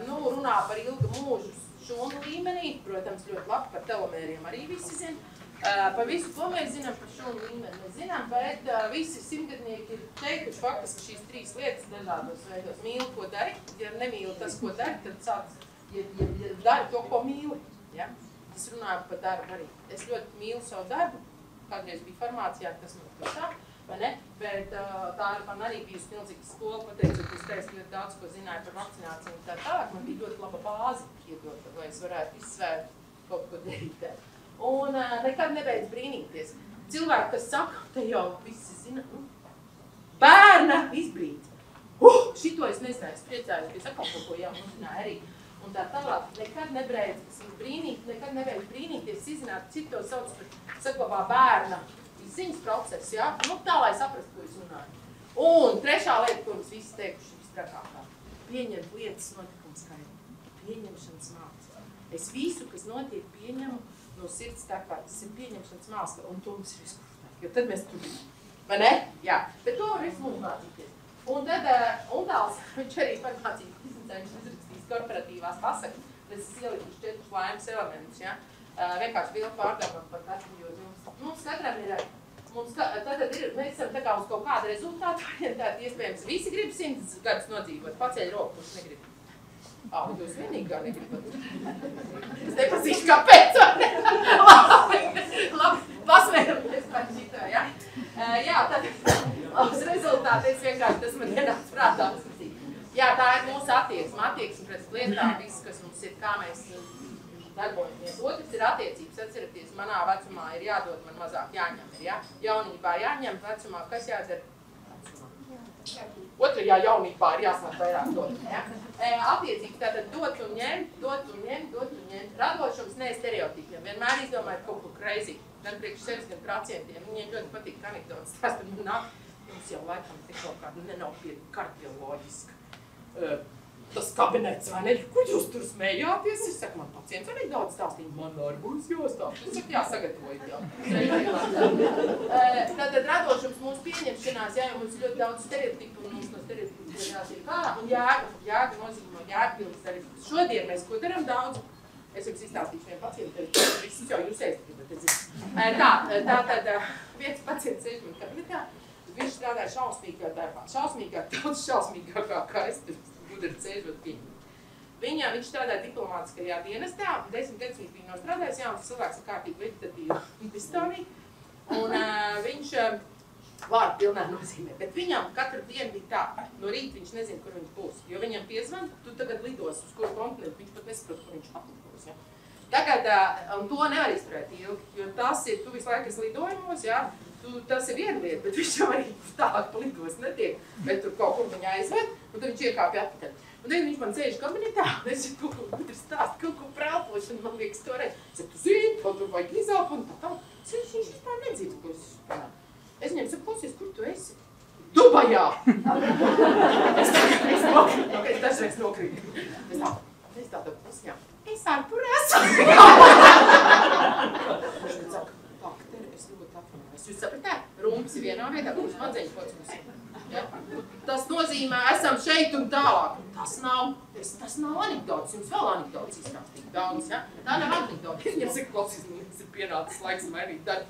runā par ilgu mūžu šūnu līmenī, protams, ļoti labi par telomēriem arī visi zina. Par visu, ko mēs zinām par šūnu līmeni, mēs zinām, bet visi simtgadnieki ir teikuši faktiski šīs 3 lietas dažādos veidos. Mīli, ko dari, ja nemīli tas, ko dari, tad sāc, ja dari to, ko mīli. Ja? Es runāju par darbu arī. Es ļoti mīlu savu darbu, kādreiz bija farmācijā, tas man tā, vai ne? Bet tā man arī bijusi milzīga skola, pateicoties teikt ļoti daudz, ko zināju par vakcināciju un tā tālāk. Man bija ļoti laba bāze iedota, lai es varētu izsvērt kaut ko derītēt. Un nekad nebeidz brīnīties. Cilvēki, kas saka, te jau visi zina, bērna izbrīd. Šito es nezināju, es priecājos, ka es atkal kaut ko jaunu uzzināju arī. Un tā tālāk, nekad nebeidz brīnīties, izzināt, cik to sauc par saglabā bērna izziņas procesu, ja? Tā, lai saprastu, ko es runāju. Un trešā lieta, ko mums visi teikuši, visstrakākā. Pieņemt lietas notikumu skaidru. Pieņemšanas māksla. Es visu, kas notiek, pieņemu no sirds starpā. Tas ir pieņemšanas māksla, un to mums ir viskurtāk, jo tad mēs tur bijām. Vai ne? Jā. Bet to var visu mums mācīties. Un tad Undāls, viņš arī par mācību izrakstījis korporatīvās pasakas, bet es ielikuši 4 laimes elementus, ja? Vienkārši vielu pārdomām par katru, jo mums katram ir, mēs esam tā kā uz kaut kādu rezultātu orientēti, iespējams, visi grib 100 gadus nodzīvot, paceļ roku, kurš negrib. Jūs vienīgā negribat. Es nepazīšu, kāpēc, vai ne? Labi, pasmēramies par šito, ja? Jā, tad uz rezultātu es vienkārši, tas man ienāca prātā uzskatīt. Jā, Jā, tā ir mūsu attieksme pret lietām, viss, kas mums ir, kā mēs darbojamies. Otrs ir attiecības, atcerieties, manā vecumā ir jādod, man mazāk jāņem, ja? Jaunībā jāņem, vecumā, kas jādara? Otrajā jaunībā ir jāsāk vairāk dot, ja? Attiecības tātad dot un ņemt, radošums ne stereotipiem, vienmēr izdomājot kaut ko crazy, gan priekš sevis, gan pacientiem, viņiem ļoti patīk anekdotas, tās tad nāk, jums jau laikam tik kaut kāda nenopietna kardioloģiska tas kabinets, vai ne? Ko jūs tur smējāties? Es saku, man pacients arī daudz stāstīja, man varbūt jāstāst. Es saku, jā, sagatavojiet jau. Tātad radošums mūsu pieņemšanās, jā, jo mums ļoti daudz stereotipu, un mums no stereotipu ir jātiek ārā, un jēga nozīmē, jēgpilnas stereotipus. Šodien mēs ko darām daudz? Es jums izstāstīšu vienu pacientu, visus jau jūs ēst gribat, tātad viens pacients sēž man kabinetā, viņš strādāja šausmīgā darbā, šausmīgākā, kā es tur gudri sēžot viņu. Viņš strādāja diplomātiskajā dienestā, 10 gadus viņš bija nostrādājis, jauns cilvēks ar kārtīgu vegetatīvu distoniju, un viņš vārdu pilnā nozīmē, bet viņam katru dienu bija tā, no rīta viņš nezina, kur viņš būs, jo viņam piezvan, tu tagad lidos uz kuru kontinentu, viņš pat nesaprot, kur viņš atlikos, ja. Tagad, un to nevar izturēt ilgi, jo tas ir, tu visu laiku esi lidojumos, ja, tas ir viena lieta, bet viņš jau arī tālāk pa lidos netiek, bet tur kaut kur viņa aizved, un tad viņš iekāpja atpakaļ. Un tad viņš man sēž kabinetā, un es kaut ko gudri stāstu, kaut ko prāpošanu, man liekas toreiz. Es saku, tu zini, kaut tur vajag izelpu, un tā. Viņš vispār nedzird, ko es panāku. Es viņam saku, klausies, kur tu esi? Dubajā! Es dažreiz nokrītu. Es tādu pusņām. Es ar tur esmu! Viņš man saka, Pakter, es ļoti apvienojos. Jūs sapratāt? Rumpas ir vienā vietā, kur smadzeņu pats ja? Tas nozīmē, esam šeit un tālāk. Tas nav anekdotas, jums vēl anekdotas izstāstīt daudz, ja? Tā nav anekdotas. Viņam saka, klausies, mums ir pienācis laiks mainīt darbu.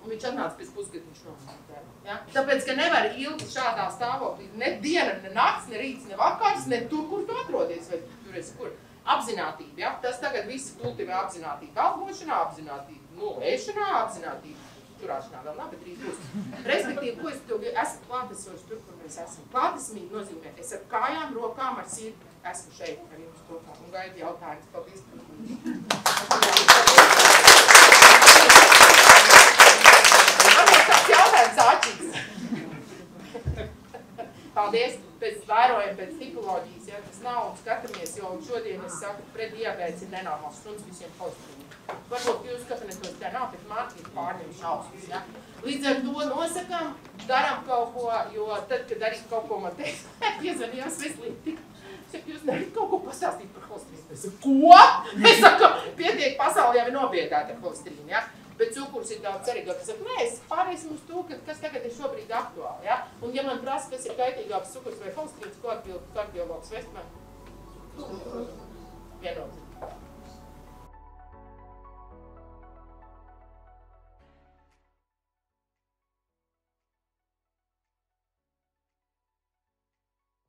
Un viņš atnāca pēc pusgadu, viņš nomāca. Ja? Tāpēc, ka nevar ilgi šādā stāvoklī, ne diena, ne nakts, ne rīts, ne vakars, ne tur, kur tu atrodies, vai tur esi kur. Apzinātība, ja? Tas tagad visi kultivē apzinātība kalpošanā, apzinātība ēšanā, apzinātība turēšanā vēl nav, bet rīt būs. Respektīvi, ko es tev esmu klātesošs tur, kur mēs esam. Klātesamīgi nozīmē, es ar kājām, rokām, ar sirdi esmu šeit ar jums kopā un gaidu jautājumus. Paldies! Varbūt tāds jautājums āķīgs. Paldies, pēc vērojam, pēc tipoloģijas, ja tas nav un skatāmies, jo šodien es saku, pret diabēts ir nenormāls suns visiem pozitīvi. Varbūt jūs kabinetos tā nav, bet Mārtiņa pārņem šausmas, ja? Līdz ar to nosakam, daram kaut ko, jo tad, kad arī kaut ko man teiks, piezvanījās veselīgi, jūs nevarat kaut ko pastāstīt par holesterīnu. Es saku, ko? Es saku, pietiek pasauli jau ir nobiedēta ar holesterīnu, ja? Bet cukurs ir daudz cerīgāk. Es saku, nē, es pārēsim uz to, kas tagad ir šobrīd aktuāli, ja? Un ja man prasa, kas ir kaitīgāks cukurs vai holesterīns, ko atbild kardiologs Vestman?